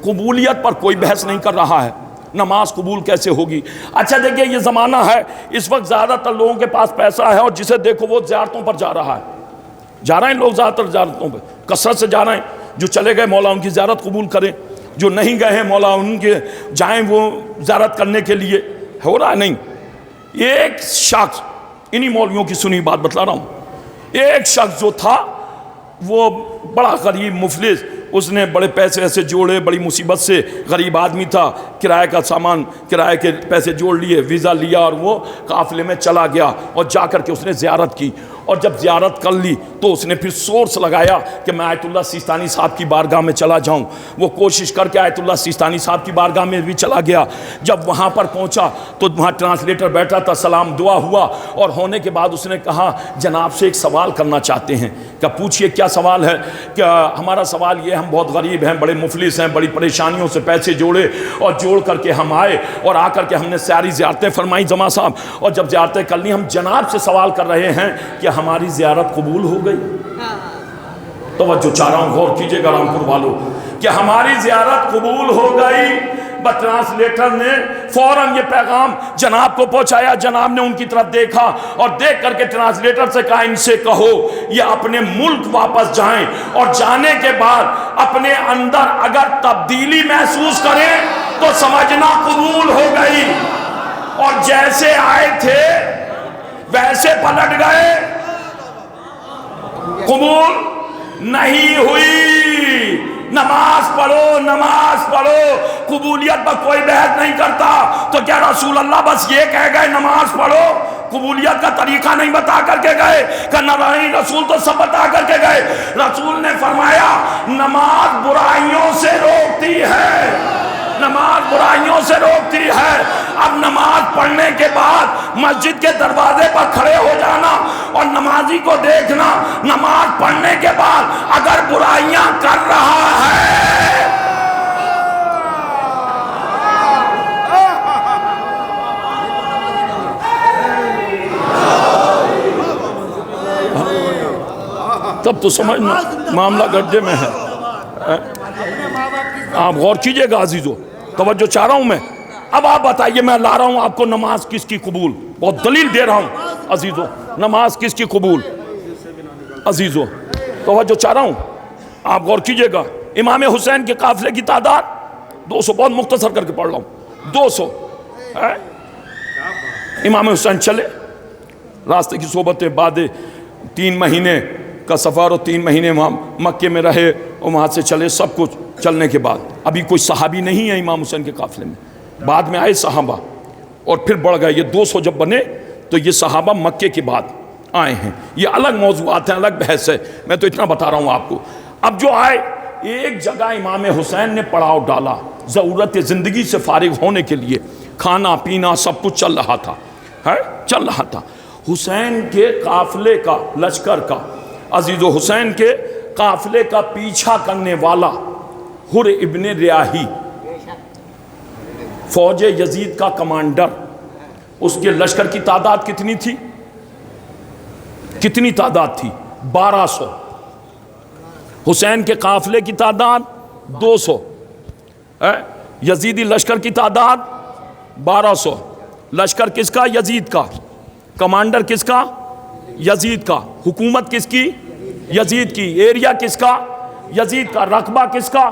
قبولیت پر کوئی بحث نہیں کر رہا ہے. نماز قبول کیسے ہوگی؟ اچھا دیکھیے یہ زمانہ ہے، اس وقت زیادہ تر لوگوں کے پاس پیسہ ہے اور جسے دیکھو وہ زیارتوں پر جا رہا ہے، جا رہے ہیں لوگ زیادہ تر زیارتوں پہ کثرت سے جا رہے ہیں۔ جو چلے گئے مولا ان کی زیارت قبول کریں، جو نہیں گئے ہیں مولا ان کے جائیں وہ زیارت کرنے کے لیے۔ ہو رہا ہے نہیں؟ ایک شخص، انہی مولویوں کی سنی بات بتلا رہا ہوں، ایک شخص جو تھا وہ بڑا غریب مفلس، اس نے بڑے پیسے ایسے جوڑے، بڑی مصیبت سے، غریب آدمی تھا، کرائے کا سامان، کرائے کے پیسے جوڑ لیے، ویزا لیا اور وہ قافلے میں چلا گیا اور جا کر کے اس نے زیارت کی۔ اور جب زیارت کر لی تو اس نے پھر سورس لگایا کہ میں آیت اللہ سیستانی صاحب کی بارگاہ میں چلا جاؤں۔ وہ کوشش کر کے آیت اللہ سیستانی صاحب کی بارگاہ میں بھی چلا گیا۔ جب وہاں پر پہنچا تو وہاں ٹرانسلیٹر بیٹھا تھا، سلام دعا ہوا اور ہونے کے بعد اس نے کہا جناب سے ایک سوال کرنا چاہتے ہیں۔ کہ پوچھئے کیا سوال ہے؟ کہ ہمارا سوال یہ، ہم بہت غریب ہیں، بڑے مفلس ہیں، بڑی پریشانیوں سے پیسے جوڑے اور جوڑ کر کے ہم آئے اور آ کر کے ہم نے ساری زیارتیں فرمائی جماعت صاحب، اور جب زیارتیں کر لی ہم جناب سے سوال کر رہے ہیں کہ ہماری زیارت قبول ہو گئی؟ توجہ چاہ رہا ہوں، غور کیجئے گا رامپور والوں کہ ہماری زیارت قبول ہو گئی۔ بس ٹرانسلیٹر نے فوراً یہ پیغام جناب کو پہنچایا۔ جناب نے ان کی طرف دیکھا اور دیکھ کر کے ٹرانسلیٹر سے کہا ان سے کہو یہ اپنے ملک واپس جائیں اور جانے کے بعد اپنے اندر اگر تبدیلی محسوس کریں تو سمجھنا قبول ہو گئی، اور جیسے آئے تھے ویسے پلٹ گئے، قبول نہیں ہوئی۔ نماز پڑھو، نماز پڑھو، قبولیت پر کوئی بحث نہیں کرتا۔ تو کیا رسول اللہ بس یہ کہہ گئے نماز پڑھو؟ قبولیت کا طریقہ نہیں بتا کر کے گئے کہ نہیں، رسول تو سب بتا کر کے گئے۔ رسول نے فرمایا نماز برائیوں سے روکتی ہے، نماز برائیوں سے روکتی ہے۔ اب نماز پڑھنے کے بعد مسجد کے دروازے پر کھڑے ہو جانا اور نمازی کو دیکھنا، نماز پڑھنے کے بعد اگر برائیاں کر رہا ہے تب تو سمجھنا معاملہ گڈھے میں ہے۔ آپ غور کیجئے گا عزیزو، توجہ چاہ رہا ہوں میں۔ اب آپ بتائیے، میں لا رہا ہوں آپ کو نماز کس کی قبول، بہت دلیل دے رہا ہوں عزیزو، نماز کس کی قبول عزیزو، توجہ چاہ رہا ہوں، آپ غور کیجئے گا۔ امام حسین کے قافلے کی تعداد 200، بہت مختصر کر کے پڑھ رہا ہوں، 200 امام حسین چلے، راستے کی صحبتیں بعد 3 مہینے کا سفر اور 3 مہینے وہاں مکے میں رہے اور وہاں سے چلے۔ سب کچھ چلنے کے بعد ابھی کوئی صحابی نہیں ہے امام حسین کے قافلے میں، بعد میں آئے صحابہ اور پھر بڑھ گئے۔ یہ 200 جب بنے تو یہ صحابہ مکے کے بعد آئے ہیں، یہ الگ موضوعات ہیں، الگ بحث ہے، میں تو اتنا بتا رہا ہوں آپ کو۔ اب جو آئے ایک جگہ امام حسین نے پڑاؤ ڈالا، ضرورت زندگی سے فارغ ہونے کے لیے، کھانا پینا سب کچھ چل رہا تھا، چل رہا تھا۔ حسین کے قافلے کا، لشکر کا، عزیزو حسین کے قافلے کا پیچھا کرنے والا حر ابن ریاحی، فوج یزید کا کمانڈر، اس کے لشکر کی تعداد کتنی تھی؟ کتنی تعداد تھی؟ 1200۔ حسین کے قافلے کی تعداد 200، یزیدی لشکر کی تعداد 1200۔ لشکر کس کا؟ یزید کا۔ کمانڈر کس کا؟ یزید کا۔ حکومت کس کی؟ یزید کی۔ ایریا کس کا؟ یزید کا۔ رقبہ کس کا؟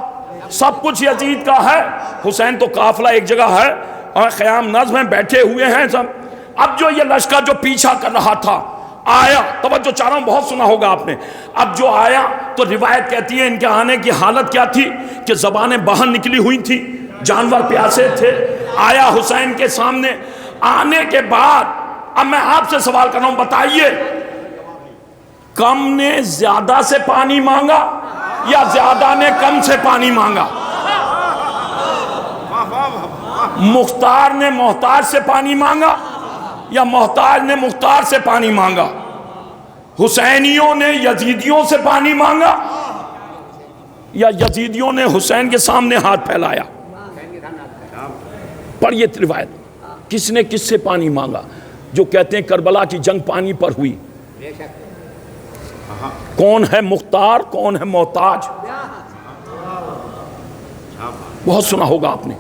سب کچھ یزید کا ہے۔ حسین تو قافلہ ایک جگہ ہے اور خیام نظم میں بیٹھے ہوئے ہیں سب۔ اب جو یہ لشکر جو پیچھا کر رہا تھا آیا، توجہ چاہ رہا ہوں، بہت سنا ہوگا آپ نے۔ اب جو آیا تو روایت کہتی ہے ان کے آنے کی حالت کیا تھی کہ زبانیں باہر نکلی ہوئی تھی، جانور پیاسے تھے۔ آیا حسین کے سامنے، آنے کے بعد اب میں آپ سے سوال کر رہا ہوں، بتائیے کم نے زیادہ سے پانی مانگا یا زیادہ نے کم سے پانی مانگا؟ مختار نے محتاج سے پانی مانگا یا محتاج نے مختار سے پانی مانگا؟ حسینیوں نے یزیدیوں سے پانی مانگا یا یزیدیوں نے حسین کے سامنے ہاتھ پھیلایا؟ پڑھیے روایت، کس نے کس سے پانی مانگا؟ جو کہتے ہیں کربلا کی جنگ پانی پر ہوئی، کون ہے مختار کون ہے محتاج؟ بہت سنا ہوگا آپ نے،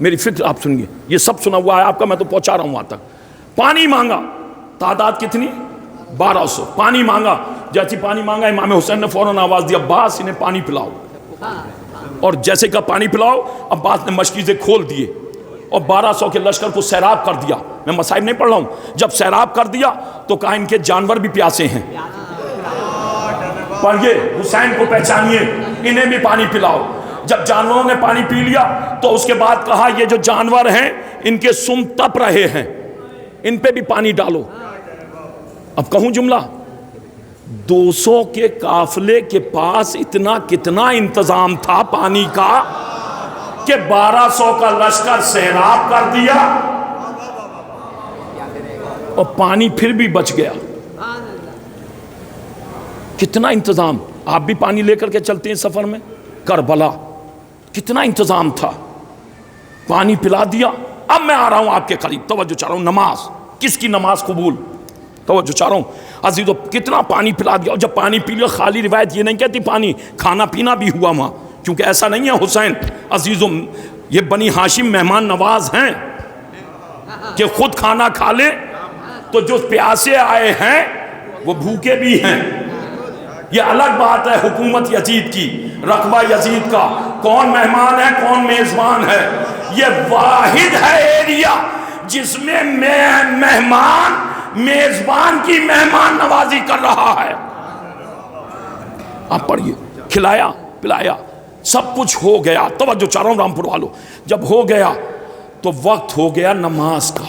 میری فکر آپ سنیے، یہ سب سنا ہوا ہے آپ کا، میں تو پہنچا رہا ہوں وہاں تک۔ پانی مانگا، تعداد کتنی؟ 1200۔ پانی مانگا، جیسی پانی مانگا امام حسین نے فوراً آواز دی عباس انہیں پانی پلاؤ، اور جیسے کہ پانی پلاؤ عباس نے مشکیزیں کھول دیے اور 1200 کے لشکر کو سیراب کر دیا۔ میں مصائب نہیں پڑھ رہا ہوں، جب سیراب کر دیا تو کہا ان کے جانور بھی پیاسے ہیں، پڑھیے حسین کو پہچانیے، انہیں بھی پانی پلاؤ۔ جب جانوروں نے پانی پی لیا تو اس کے بعد کہا یہ جو جانور ہیں ان کے سم تپ رہے ہیں، ان پہ بھی پانی ڈالو۔ اب کہوں جملہ، 200 کے قافلے کے پاس اتنا کتنا انتظام تھا پانی کا کہ 1200 کا لشکر سیراب کر دیا اور پانی پھر بھی بچ گیا۔ کتنا انتظام! آپ بھی پانی لے کر کے چلتے ہیں سفر میں، کربلا کتنا انتظام تھا، پانی پلا دیا۔ اب میں آ رہا ہوں آپ کے قریب، توجہ چاہ رہا ہوں، نماز، کس کی نماز قبول؟ توجہ چاہ رہا ہوں عزیزو، کتنا پانی پلا دیا، اور جب پانی پی لیا، خالی روایت یہ نہیں کہتی پانی، کھانا پینا بھی ہوا وہاں، کیونکہ ایسا نہیں ہے حسین عزیزو یہ بنی ہاشم مہمان نواز ہیں کہ خود کھانا کھا لے تو جو پیاسے آئے ہیں وہ بھوکے بھی ہیں۔ یہ الگ بات ہے حکومت یزید کی، رقبہ یزید کا، کون مہمان ہے کون میزبان ہے۔ یہ واحد ہے ایریا جس میں مہمان میزبان کی مہمان نوازی کر رہا ہے۔ آپ پڑھیے، کھلایا پلایا سب کچھ ہو گیا۔ توجہ چاہ رہا ہوں رامپور والوں، جب ہو گیا تو وقت ہو گیا نماز کا۔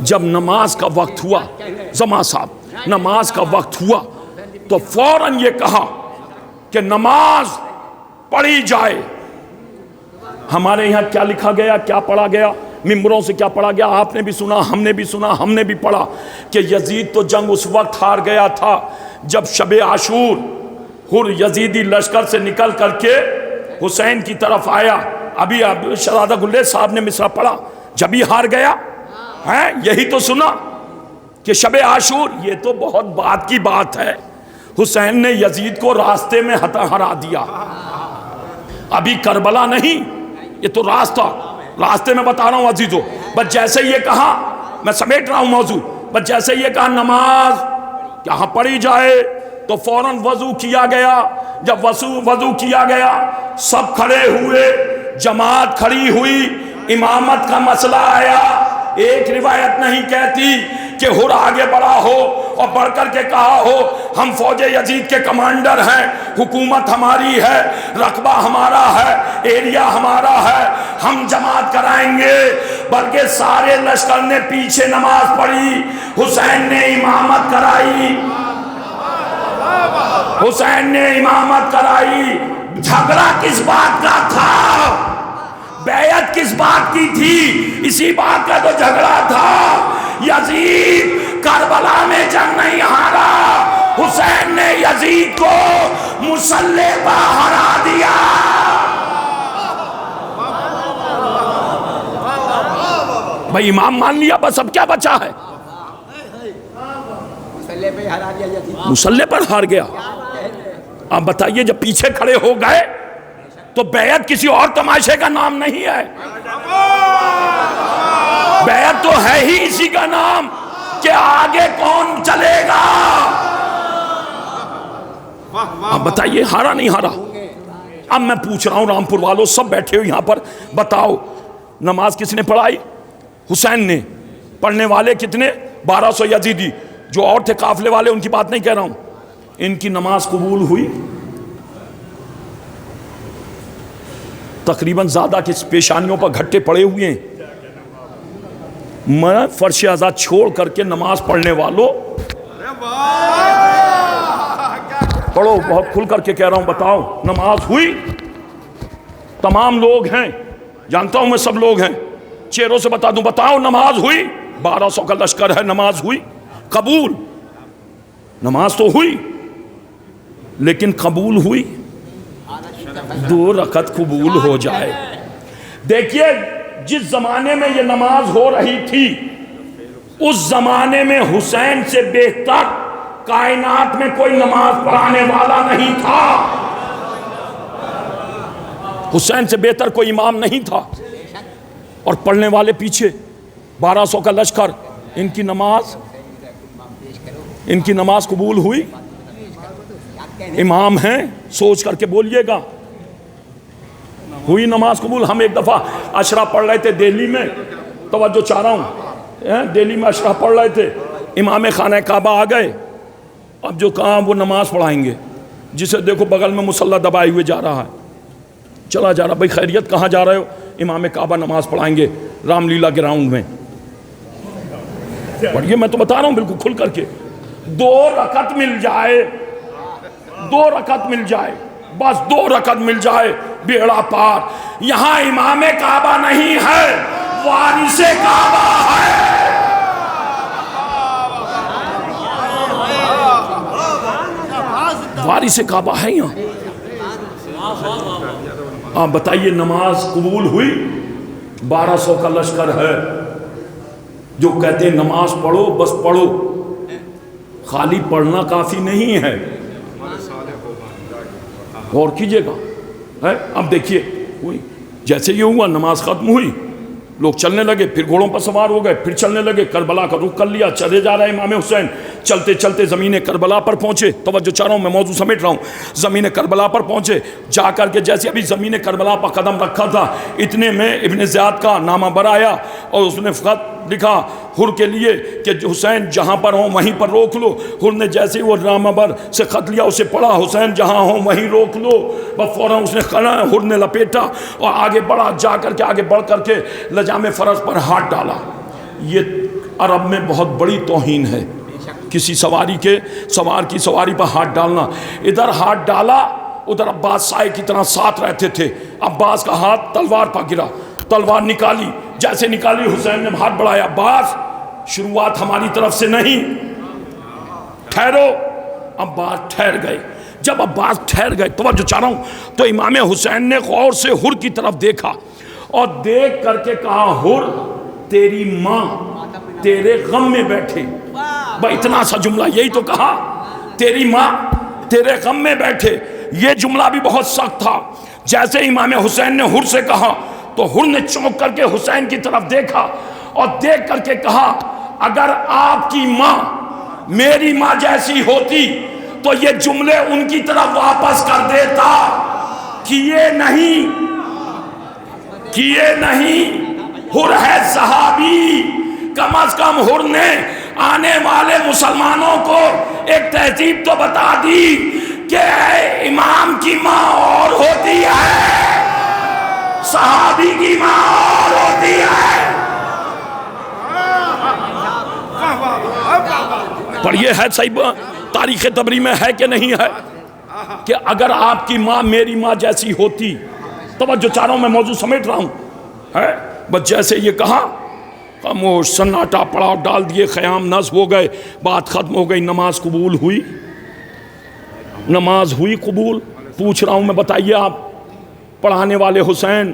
جب نماز کا وقت ہوا، زمان صاحب نماز کا وقت ہوا تو فوراً یہ کہا کہ نماز پڑھی جائے۔ ہمارے یہاں کیا لکھا گیا، کیا پڑھا گیا، ممبروں سے کیا پڑھا گیا، آپ نے بھی سنا، ہم نے بھی سنا، ہم نے بھی پڑھا کہ یزید تو جنگ اس وقت ہار گیا تھا جب شب عاشور ہر یزیدی لشکر سے نکل کر کے حسین کی طرف آیا۔ ابھی شہزادہ گلے صاحب نے مصرع پڑھا، جب ہی ہار گیا ہے، یہی تو سنا کہ شب عاشور، یہ تو بہت بات کی بات ہے، حسین نے یزید کو راستے میں ہرا دیا، ابھی کربلا نہیں، یہ تو راستے میں بتا رہا ہوں عزیزو۔ بس جیسے یہ کہا، میں سمیٹ رہا ہوں موضوع، بس جیسے یہ کہا نماز یہاں پڑھی جائے تو فوراً وضو کیا گیا۔ جب وضو کیا گیا سب کھڑے ہوئے، جماعت کھڑی ہوئی، امامت کا مسئلہ آیا۔ ایک روایت نہیں کہتی کہ ہر آگے بڑھا ہو اور بڑھ کر کے کہا ہو ہم فوج یزید کے کمانڈر ہیں، حکومت ہماری ہے، رقبہ ہمارا ہے، ایریا ہمارا ہے، ہم جماعت کرائیں گے، بلکہ سارے لشکر نے پیچھے نماز پڑھی، حسین نے امامت کرائی، حسین نے امامت کرائی۔ جھگڑا کس بات کا تھا؟ بیعت کس بات کی تھی؟ اسی بات کا تو جھگڑا تھا۔ یزید کربلا میں جنگ نہیں ہارا، حسین نے یزید کو مسلح پر ہرا دیا۔ بھائی امام مان لیا، بس اب کیا بچا ہے؟ مسلح پر ہار گیا۔ آپ بتائیے جب پیچھے کھڑے ہو گئے تو بیعت کسی اور تماشے کا نام نہیں ہے، بیعت تو ہے ہی اسی کا نام کہ آگے کون چلے گا۔ آپ بتائیے ہارا نہیں ہارا؟ اب میں پوچھ رہا ہوں رامپور والوں، سب بیٹھے ہو یہاں پر، بتاؤ نماز کس نے پڑھائی؟ حسین نے۔ پڑھنے والے کتنے؟ 1200 یزیدی، جو اور تھے قافلے والے ان کی بات نہیں کہہ رہا ہوں۔ ان کی نماز قبول ہوئی؟ تقریباً زیادہ کی پیشانیوں پر گھٹے پڑے ہوئے ہیں۔ میں فرش ازا چھوڑ کر کے نماز پڑھنے والوں پڑھو، بہت کھل کر کے کہہ رہا ہوں، بتاؤ نماز ہوئی؟ تمام لوگ ہیں، جانتا ہوں میں سب لوگ ہیں، چہروں سے بتا دوں، بتاؤ نماز ہوئی؟ 1200 کا لشکر ہے، نماز ہوئی؟ قبول؟ نماز تو ہوئی، لیکن قبول ہوئی؟ 2 رکعت قبول ہو جائے۔ دیکھیے جس زمانے میں یہ نماز ہو رہی تھی اس زمانے میں حسین سے بہتر کائنات میں کوئی نماز پڑھانے والا نہیں تھا، حسین سے بہتر کوئی امام نہیں تھا۔ اور پڑھنے والے پیچھے 1200 کا لشکر، ان کی نماز قبول ہوئی؟ امام ہیں، سوچ کر کے بولیے گا، ہوئی نماز قبول؟ ہم ایک دفعہ اشرا پڑھ رہے تھے دہلی میں، توجہ چاہ رہا ہوں، دہلی میں اشرا پڑھ رہے تھے، امام خانہ کعبہ آ گئے، اب جو کہاں وہ نماز پڑھائیں گے، جسے دیکھو بغل میں مصلی دبائے ہوئے جا رہا ہے، چلا جا رہا، بھائی خیریت کہاں جا رہے ہو؟ امام کعبہ نماز پڑھائیں گے رام لیلا گراؤنڈ میں۔ پڑھیے، میں تو بتا رہا ہوں بالکل کھل کر کے، 2 رکعت مل جائے، 2 رکعت مل جائے، بس 2 رکعت مل جائے، بیڑا پار۔ یہاں امام کعبہ نہیں ہے، وارث کعبہ ہے۔ وارث کعبہ ہے یہاں۔ آپ بتائیے نماز قبول ہوئی؟ 1200 کا لشکر ہے جو کہتے ہیں نماز پڑھو، بس پڑھو، خالی پڑھنا کافی نہیں ہے، غور کیجئے گا۔ اب دیکھیے، جیسے یہ ہوا، نماز ختم ہوئی، لوگ چلنے لگے، پھر گھوڑوں پر سوار ہو گئے، پھر چلنے لگے، کربلا کا رخ کر لیا، چلے جا رہے امام حسین، چلتے چلتے زمین کربلا پر پہنچے، توجہ چاہ رہا ہوں، میں موضوع سمیٹ رہا ہوں، زمین کربلا پر پہنچے، جا کر کے جیسے ابھی زمین کربلا پر قدم رکھا تھا، اتنے میں ابن زیاد کا نامہ بر آیا، اور اس نے خط لکھا حر کے لیے کہ حسین جہاں پر ہوں وہیں پر روک لو۔ حر نے جیسے ہی وہ نامہ بر سے خط لیا، اسے پڑھا، حسین جہاں ہوں وہیں روک لو، بس فوراً اس نے حر نے لپیٹا اور آگے بڑھا، جا کر کے آگے بڑھ کر کے لجام فرس پر ہاتھ ڈالا۔ یہ عرب میں بہت بڑی توہین ہے، کسی سوار کی سواری پر ہاتھ ڈالنا۔ ادھر ہاتھ ڈالا، ادھر عباس سائے کی طرح ساتھ رہتے تھے، عباس کا ہاتھ تلوار پر گرا، تلوار نکالی، جیسے نکالی حسین نے ہاتھ بڑھایا، عباس شروعات ہماری طرف سے نہیں، ٹھہرو۔ عباس ٹھہر گئے، جب عباس ٹھہر گئے، توجہ چاہ رہا ہوں، تو امام حسین نے غور سے حر کی طرف دیکھا اور دیکھ کر کے کہا، حر تیری ماں تیرے غم میں بیٹھے۔ بھائی اتنا سا جملہ، یہی تو کہا، تیری ماں تیرے غم میں بیٹھے۔ یہ جملہ بھی بہت سخت تھا۔ جیسے امام حسین نے حر سے کہا تو حر نے چونک کر کے حسین کی طرف دیکھا اور دیکھ کر کے کہا، اگر آپ کی ماں میری ماں جیسی ہوتی تو یہ جملے ان کی طرف واپس کر دیتا، کیے نہیں، حر ہے صحابی، کم از کم حر نے آنے والے مسلمانوں کو ایک تہذیب تو بتا دی کہ امام کی ماں اور ہوتی ہے، صحابی کی ماں اور ہوتی ہے۔ پڑھیے، ہے صحیح تاریخ تبری میں ہے کہ نہیں ہے کہ اگر آپ کی ماں میری ماں جیسی ہوتی، توجہ چاہ رہا ہوں، میں موضوع سمیٹ رہا ہوں، ہے بس جیسے یہ کہا، خاموش، سناٹا پڑا، ڈال دیے، خیام نصب ہو گئے، بات ختم ہو گئی۔ نماز قبول ہوئی؟ نماز ہوئی قبول؟ پوچھ رہا ہوں میں، بتائیے آپ، پڑھانے والے حسین،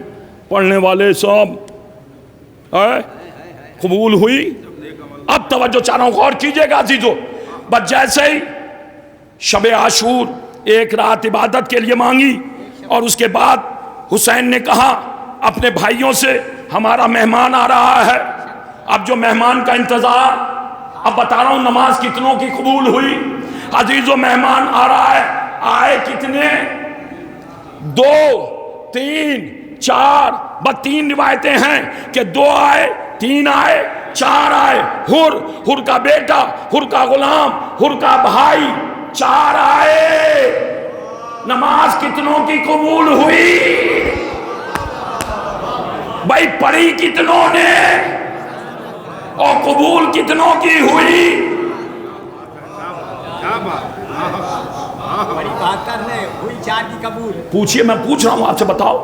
پڑھنے والے سب، قبول ہوئی؟ اب توجہ چاہ رہا ہوں، غور کیجئے گا عزیزو، بس جیسے ہی شب عاشور ایک رات عبادت کے لیے مانگی، اور اس کے بعد حسین نے کہا اپنے بھائیوں سے، ہمارا مہمان آ رہا ہے، اب جو مہمان کا انتظار، اب بتا رہا ہوں نماز کتنوں کی قبول ہوئی؟ عزیزو، مہمان آ رہا ہے، آئے کتنے؟ 2 3 4، بس 3 روایتیں ہیں کہ 2 آئے، 3 آئے، 4 آئے، حر کا بیٹا، حر کا غلام، حر کا بھائی، 4 آئے۔ نماز کتنوں کی قبول ہوئی؟ بھائی پڑھی کتنوں نے اور قبول کتنوں کی ہوئی؟ پوچھئے، میں پوچھ رہا ہوں آپ سے، بتاؤ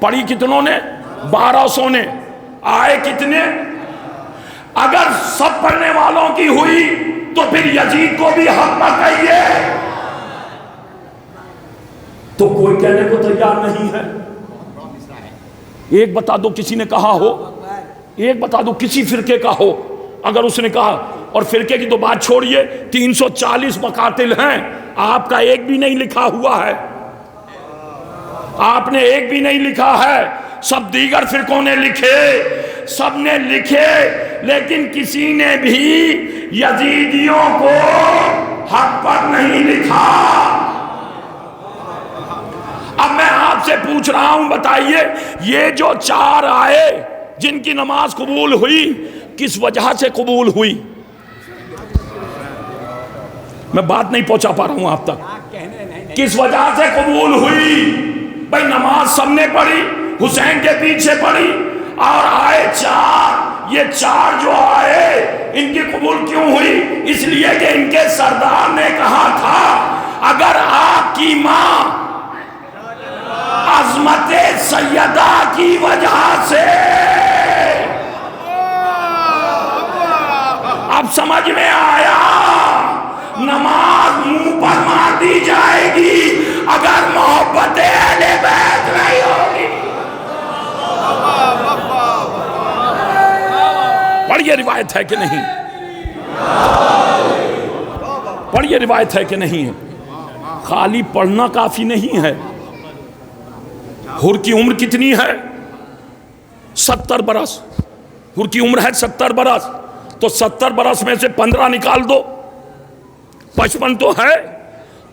پڑھی کتنوں نے؟ 1200 نے، آئے کتنے؟ اگر سب پڑھنے والوں کی ہوئی تو پھر یزید کو بھی حق نہ کہیے، تو کوئی کہنے کو تیار نہیں ہے۔ ایک بتا دو کسی نے کہا ہو، ایک بتا دو کسی فرقے کا ہو، اگر اس نے کہا، اور فرقے کی تو بات چھوڑیے، 340 مقاتل ہیں، آپ کا ایک بھی نہیں لکھا ہوا ہے، آپ نے ایک بھی نہیں لکھا ہے، سب دیگر فرقوں نے لکھے، سب نے لکھے، لیکن کسی نے بھی یزیدیوں کو حق پر نہیں لکھا۔ اب میں آپ سے پوچھ رہا ہوں، بتائیے یہ جو 4 آئے جن کی نماز قبول ہوئی، کس وجہ سے قبول ہوئی؟ میں بات نہیں پہنچا پا رہا ہوں آپ تک۔ کس وجہ سے قبول ہوئی؟ بھائی نماز سب نے پڑھی، حسین کے پیچھے پڑھی، اور آئے 4، یہ 4 جو آئے ان کی قبول کیوں ہوئی؟ اس لیے کہ ان کے سردار نے کہا تھا اگر آپ کی ماں عظمت سیدہ کی وجہ سے، اب سمجھ میں آیا، نماز منہ پر مار دی جائے گی اگر محبت اہل بیت نہیں ہوگی۔ پڑھیے روایت ہے کہ نہیں؟ پڑھیے روایت ہے کہ نہیں ہے؟ خالی پڑھنا کافی نہیں ہے۔ حر کی عمر کتنی ہے؟ 70 برس۔ حر کی عمر ہے 70 برس، تو 70 برس میں سے 15 نکال دو، 55 تو ہے۔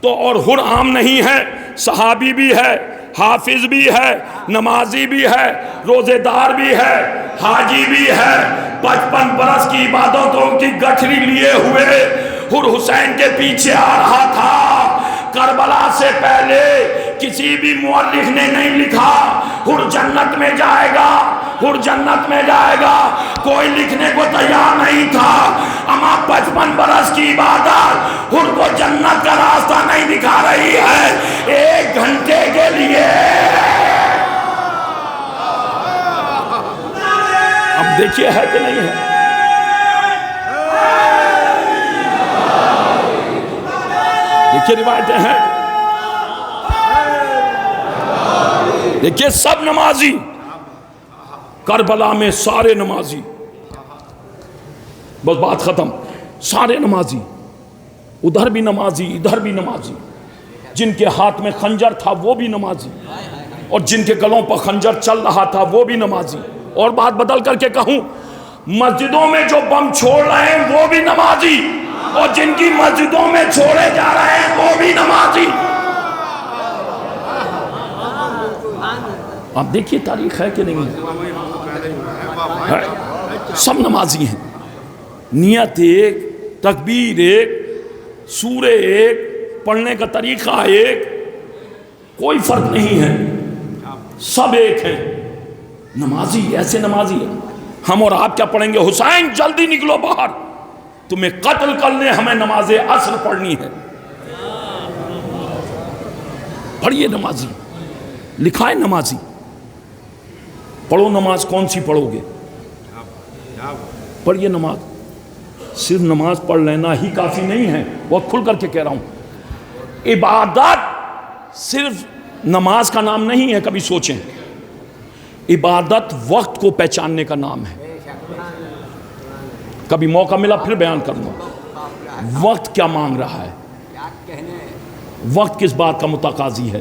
تو اور حر عام نہیں ہے، صحابی بھی ہے، حافظ بھی ہے، نمازی بھی ہے، روزے دار بھی ہے، حاجی بھی ہے، 55 برس کی عبادتوں کی گٹھری لیے ہوئے حر حسین کے پیچھے آ رہا تھا۔ کربلا سے پہلے کسی بھی مورخ نے نہیں لکھا حر جنت میں جائے گا، حر جنت میں جائے گا، کوئی لکھنے کو تیار نہیں تھا۔ اما 55 برس کی عبادت حر کو جنت کا راستہ نہیں دکھا رہی ہے، 1 گھنٹے کے لیے۔ اب دیکھیے ہے کہ نہیں ہے؟ دیکھیے روایتیں ہیں، دیکھیے سب نمازی، کربلا میں سارے نمازی، بس بات ختم، سارے نمازی، ادھر بھی نمازی ادھر بھی نمازی، جن کے ہاتھ میں خنجر تھا وہ بھی نمازی، اور جن کے گلوں پر خنجر چل رہا تھا وہ بھی نمازی۔ اور بات بدل کر کے کہوں، مسجدوں میں جو بم چھوڑ رہے ہیں وہ بھی نمازی، اور جن کی مسجدوں میں چھوڑے جا رہے ہیں وہ بھی نمازی۔ آپ دیکھیے تاریخ ہے کہ نہیں ہے؟ سب نمازی ہیں، نیت ایک، تکبیر ایک، سورہ ایک، پڑھنے کا طریقہ ایک، کوئی فرق نہیں ہے، سب ایک ہیں، نمازی ایسے نمازی ہیں۔ ہم اور آپ کیا پڑھیں گے؟ حسین جلدی نکلو باہر، تمہیں قتل کرنے، ہمیں نماز عصر پڑھنی ہے۔ پڑھیے نمازی، لکھا ہے نمازی، پڑھو نماز، کون سی پڑھو گے؟ پڑھیے نماز۔ صرف نماز پڑھ لینا ہی کافی نہیں ہے، بہت کھل کر کے کہہ رہا ہوں، عبادت صرف نماز کا نام نہیں ہے، کبھی سوچیں، عبادت وقت کو پہچاننے کا نام ہے۔ کبھی موقع ملا پھر بیان کرنا، وقت کیا مانگ رہا ہے، وقت کس بات کا متقاضی ہے۔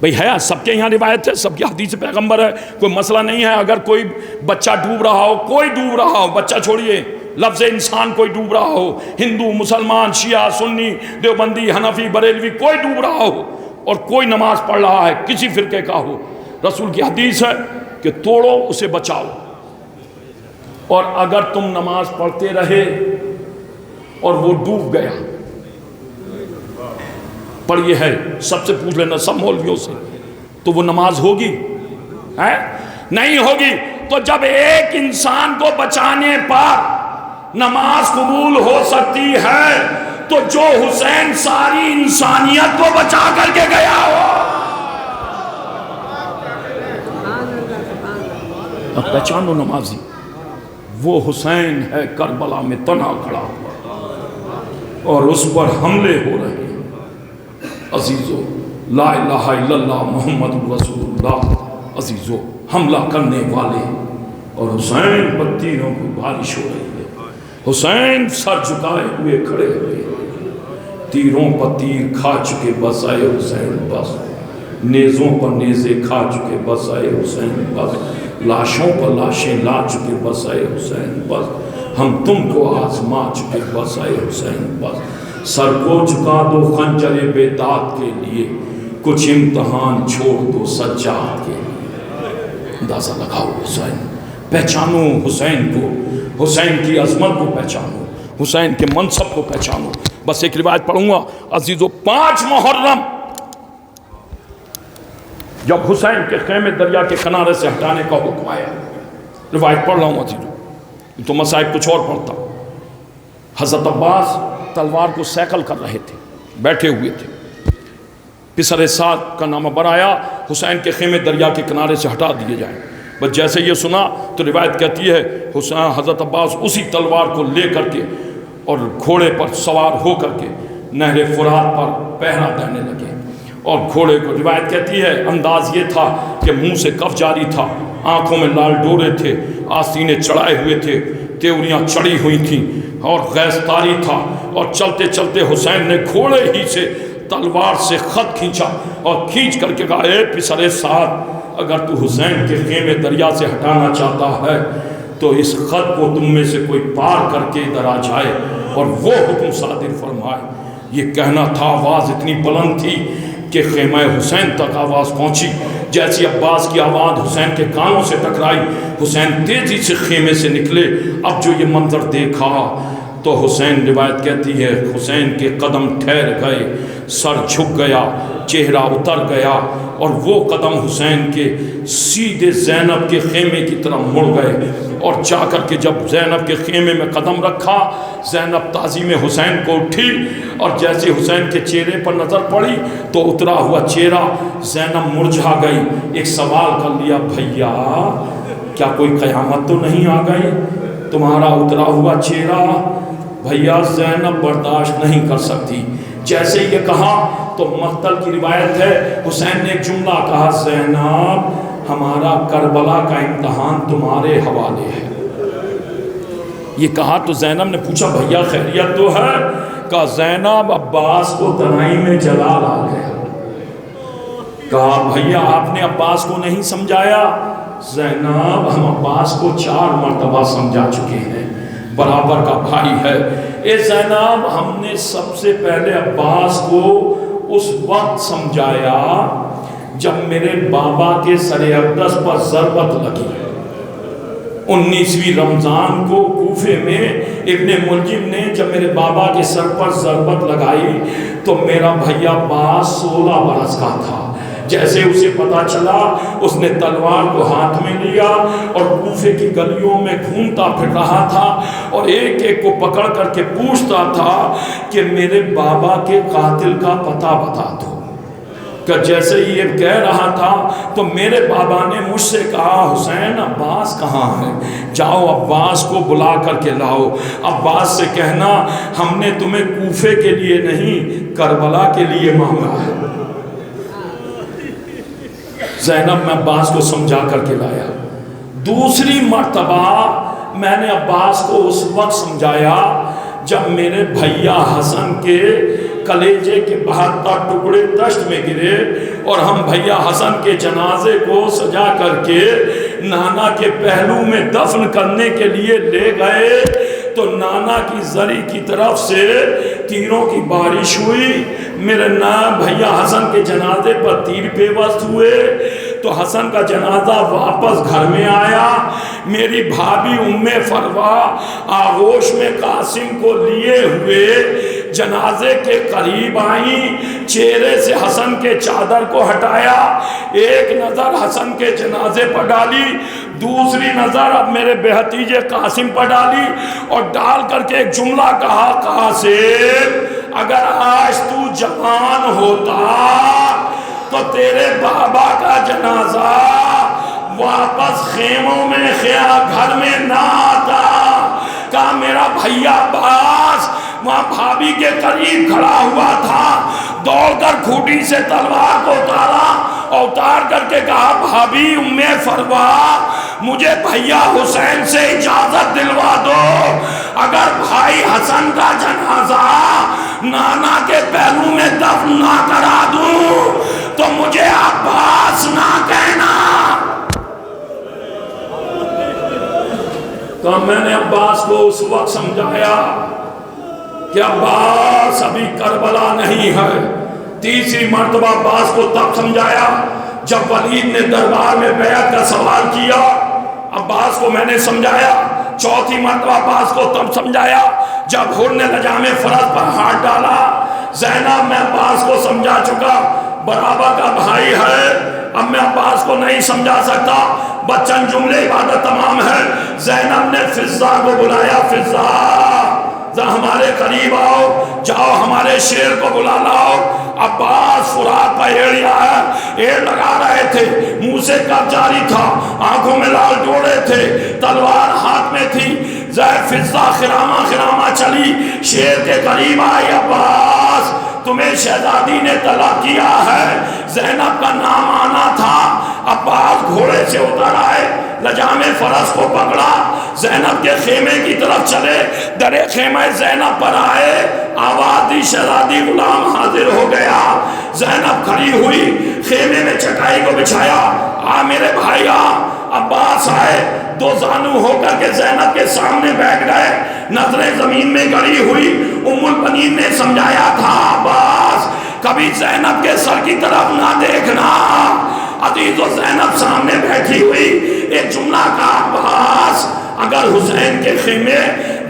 بھئی ہے، سب کے یہاں روایت ہے، سب کی حدیث پیغمبر ہے، کوئی مسئلہ نہیں ہے۔ اگر کوئی بچہ ڈوب رہا ہو، کوئی ڈوب رہا ہو، بچہ چھوڑیے، لفظ انسان کوئی ڈوب رہا ہو، ہندو، مسلمان، شیعہ، سنی، دیوبندی، حنفی، بریلوی، کوئی ڈوب رہا ہو اور کوئی نماز پڑھ رہا ہے، کسی فرقے کا ہو، رسول کی حدیث ہے کہ توڑو اسے بچاؤ۔ اور اگر تم نماز پڑھتے رہے اور وہ ڈوب گیا، پڑھیے ہے، سب سے پوچھ لینا، سب مولویوں سے، تو وہ نماز ہوگی؟ نہیں ہوگی۔ تو جب ایک انسان کو بچانے پر نماز قبول ہو سکتی ہے، تو جو حسین ساری انسانیت کو بچا کر کے گیا ہو، اب پہچانو نمازی، وہ حسین ہے کربلا میں تنہا کھڑا ہوا اور اس پر حملے ہو رہے ہیں۔ عزیزو، لا الہ الا اللہ محمد رسول اللہ، عزیزو، حملہ کرنے والے، اور حسین پر تیروں کی بارش ہو رہی ہے، حسین سر جھکائے ہوئے کھڑے ہوئے، تیروں پر تیر کھا چکے، بس آئے حسین بس، نیزوں پر نیزے کھا چکے بس اے حسین بس، لاشوں پر لاشیں لا چکے بس اے حسین بس، ہم تم کو آزما چکے بس اے حسین بس، سر کو جھکا دو خنجر بیداد کے لیے، کچھ امتحان چھوڑ دو سجاد کے لیے۔ اندازہ لگاؤ حسین، پہچانو حسین کو، حسین کی عظمت کو پہچانو، حسین کے منصب کو پہچانو۔ بس ایک روایت پڑھوں گا عزیزو، 5 محرم جب حسین کے خیمے دریا کے کنارے سے ہٹانے کا حکم آیا، روایت پڑھ رہا ہوں عزیزو، تو مصائب کچھ اور پڑھتا۔ حضرت عباس تلوار کو سیکل کر رہے تھے، بیٹھے ہوئے تھے، پسر سعد کا نامہ بر آیا حسین کے خیمے دریا کے کنارے سے ہٹا دیے جائیں۔ بس جیسے یہ سنا تو روایت کہتی ہے حضرت عباس اسی تلوار کو لے کر کے اور گھوڑے پر سوار ہو کر کے نہر فرات پر پہرا دینے لگے، اور گھوڑے کو روایت کہتی ہے انداز یہ تھا کہ منہ سے کف جاری تھا، آنکھوں میں لال ڈورے تھے، آستینے چڑھائے ہوئے تھے، تیوریاں چڑھی ہوئی تھیں اور غیظ طاری تھا، اور چلتے چلتے حسین نے گھوڑے ہی سے تلوار سے خط کھینچا اور کھینچ کر کے کہا، اے پسر سعد، اگر تو حسین کے خیمے دریا سے ہٹانا چاہتا ہے تو اس خط کو تم میں سے کوئی پار کر کے ادھر آ جائے اور وہ حکم صادر فرمائے۔ یہ کہنا تھا، آواز اتنی بلند تھی کہ خیمہ حسین تک آواز پہنچی۔ جیسی عباس کی آواز حسین کے کانوں سے ٹکرائی، حسین تیزی سے خیمے سے نکلے۔ اب جو یہ منظر دیکھا تو حسین، روایت کہتی ہے حسین کے قدم ٹھہر گئے، سر جھک گیا، چہرہ اتر گیا، اور وہ قدم حسین کے سیدھے زینب کے خیمے کی طرف مڑ گئے، اور جا کر کے جب زینب کے خیمے میں قدم رکھا، زینب تعظیم حسین کو اٹھی، اور جیسے حسین کے چہرے پر نظر پڑی تو اترا ہوا چہرہ زینب مرجھا گئی۔ ایک سوال کر لیا، بھیا کیا کوئی قیامت تو نہیں آ گئی؟ تمہارا اترا ہوا چہرہ بھیا زینب برداشت نہیں کر سکتی۔ جیسے یہ کہا تو مقتل کی روایت ہے حسین نے ایک جملہ کہا، زینب ہمارا کربلا کا امتحان تمہارے حوالے ہے۔ یہ کہا تو زینب نے پوچھا، بھیا خیریت تو ہے؟ کہا، زینب عباس کو تنہائی میں جلال آ گیا۔ کہا، بھیا آپ نے عباس کو نہیں سمجھایا؟ زینب ہم عباس کو 4 مرتبہ سمجھا چکے ہیں، برابر کا بھائی ہے۔ اے زینب، ہم نے سب سے پہلے عباس کو اس وقت سمجھایا جب میرے بابا کے سر اقدس پر ضربت لگی۔ 19ویں رمضان کو کوفے میں ابن ملجم نے جب میرے بابا کے سر پر ضربت لگائی تو میرا بھیا عباس 16 برس کا تھا۔ جیسے اسے پتا چلا اس نے تلوار کو ہاتھ میں لیا اور کوفے کی گلیوں میں گھومتا پھر رہا تھا اور ایک ایک کو پکڑ کر کے پوچھتا تھا کہ میرے بابا کے قاتل کا پتہ بتا دو۔ کہ جیسے یہ کہہ رہا تھا تو میرے بابا نے مجھ سے کہا، حسین عباس کہاں ہے؟ جاؤ عباس کو بلا کر کے لاؤ، عباس سے کہنا ہم نے تمہیں کوفے کے لیے نہیں کربلا کے لیے مانگا ہے۔ زینب میں عباس کو سمجھا کر کے لایا۔ دوسری مرتبہ میں نے عباس کو اس وقت سمجھایا جب میرے بھیا حسن کے کلیجے کے 72 ٹکڑے دشت میں گرے اور ہم بھیا حسن کے جنازے کو سجا کر کے نانا کے پہلو میں دفن کرنے کے لیے لے گئے تو نانا کی زری کی طرف سے تیروں کی بارش ہوئی۔ میرے بھیا حسن کے جنازے پر تیر پیوست ہوئے تو حسن کا جنازہ واپس گھر میں آیا۔ میری بھابی ام فروا آغوش میں قاسم کو لیے ہوئے جنازے کے قریب آئیں، چہرے سے حسن کے چادر کو ہٹایا، ایک نظر حسن کے جنازے پر ڈالی، دوسری نظر اب میرے بھتیجے قاسم پر ڈالی اور ڈال کر کے ایک جملہ کہا، قاسم اگر آج تو جوان ہوتا تو تیرے بابا کا جنازہ واپس خیموں میں گھر میں نہ آتا۔ کہا میرا بھیا عباس وہاں بھابی کے قریب کھڑا ہوا تھا، دوڑ کر کھوٹی سے تلوار کو اتارا اور اتار کر کے کہا، بھابی ام فروا مجھے بھیا حسین سے اجازت دلوا دو، اگر بھائی حسن کا جنازہ نانا کے پہلو میں دفن نہ کرا دوں تو مجھے عباس نہ کہنا۔ تو میں نے عباس کو اس وقت سمجھایا کہ عباس ابھی کربلا نہیں ہے۔ تیسری مرتبہ عباس کو تب سمجھایا جب ولید نے دربار میں بیعت کا سوال کیا، عباس کو میں نے سمجھایا۔ چوتھی مرتبہ عباس کو تب سمجھایا جب حر نے لجام فرس پر ہاتھ ڈالا۔ زینب میں عباس کو سمجھا چکا، برابر کا بھائی ہے، اب میں عباس کو نہیں سمجھا سکتا۔ بچن جملے عبادت تمام ہے۔ زینب نے فضہ کو بلایا، فضہ ہمارے قریب آؤ، جاؤ ہمارے شیر کو بلا لاؤ۔ عباس فرات پر ایڑیا ہے، ایڑ لگا رہے تھے، منہ سے کب جاری تھا، آنکھوں میں لال ڈوڑے تھے، تلوار ہاتھ میں تھی۔ فضہ خرامہ خرامہ چلی، شیر کے قریب آئی۔ عباس تمہیں شہزادی نے طلب کیا ہے، زینب کا نام آنا تھا۔ عباس گھوڑے سے اتر آئے، لجام فرس کو پکڑا، زینب کے خیمے کی طرف چلے، درے خیمہ زینب پر آئے، آواز دی شہزادی غلام حاضر ہو گیا۔ زینب کھڑی ہوئی، خیمے میں چٹائی کو بچھایا، آ میرے بھائی آ۔ عباس آئے، دو زانو ہو کر کے زینب کے سامنے بیٹھ گئے، نظریں زمین میں گڑی ہوئی۔ ام البنین نے سمجھایا تھا عباس کبھی زینب کے سر کی طرف نہ دیکھنا۔ عزیز و زینب سامنے بیٹھی ہوئی، ایک جملہ کا عباس اگر حسین کے خیمے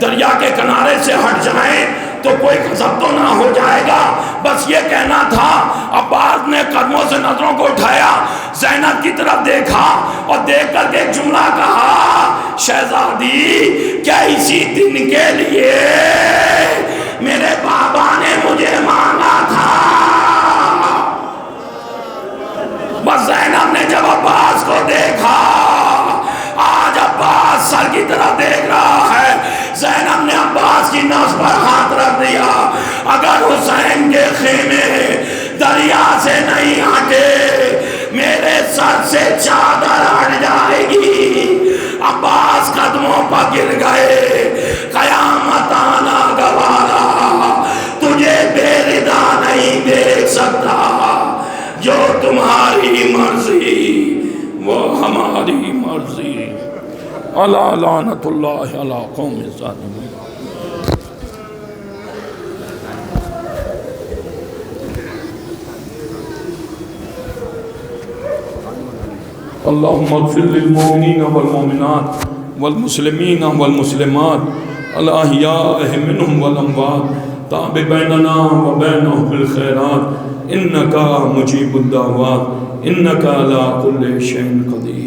دریا کے کنارے سے ہٹ جائیں تو کوئی غضب تو نہ ہو جائے گا، بس یہ کہنا تھا۔ عباس نے قدموں سے نظروں کو اٹھایا، زینب کی طرف دیکھا اور دیکھ کر کے ایک جملہ کہا، شہزادی کیا اسی دن کے لیے میرے بابا نے مجھے مانگا تھا؟ بس زینب نے جب عباس کو دیکھا، آج عباس سر کی طرف دیکھ رہا ہے، زینب نے عباس کی نبض پر ہاتھ رکھ دیا۔ اگر حسین کے خیمے دریا سے نہیں ہٹے، میرے سر سے چادر ہٹ جائے گی۔ عباس قدموں پر گر گئے، قیامت آنا گوارا، تجھے بے ردا نہیں دیکھ سکتا، جو تمہاری مرضی وہ ہماری مرضی۔ الا لعنت اللہ علی قوم الظالمین۔ اللہم اغفر للمؤمنین والمؤمنات والمسلمین والمسلمات الاحیاء منہم والاموات، تاب بیننا وبینہم بالخیرات، انکا مجیب الدعوات، انکا علی کل شیء قدیر۔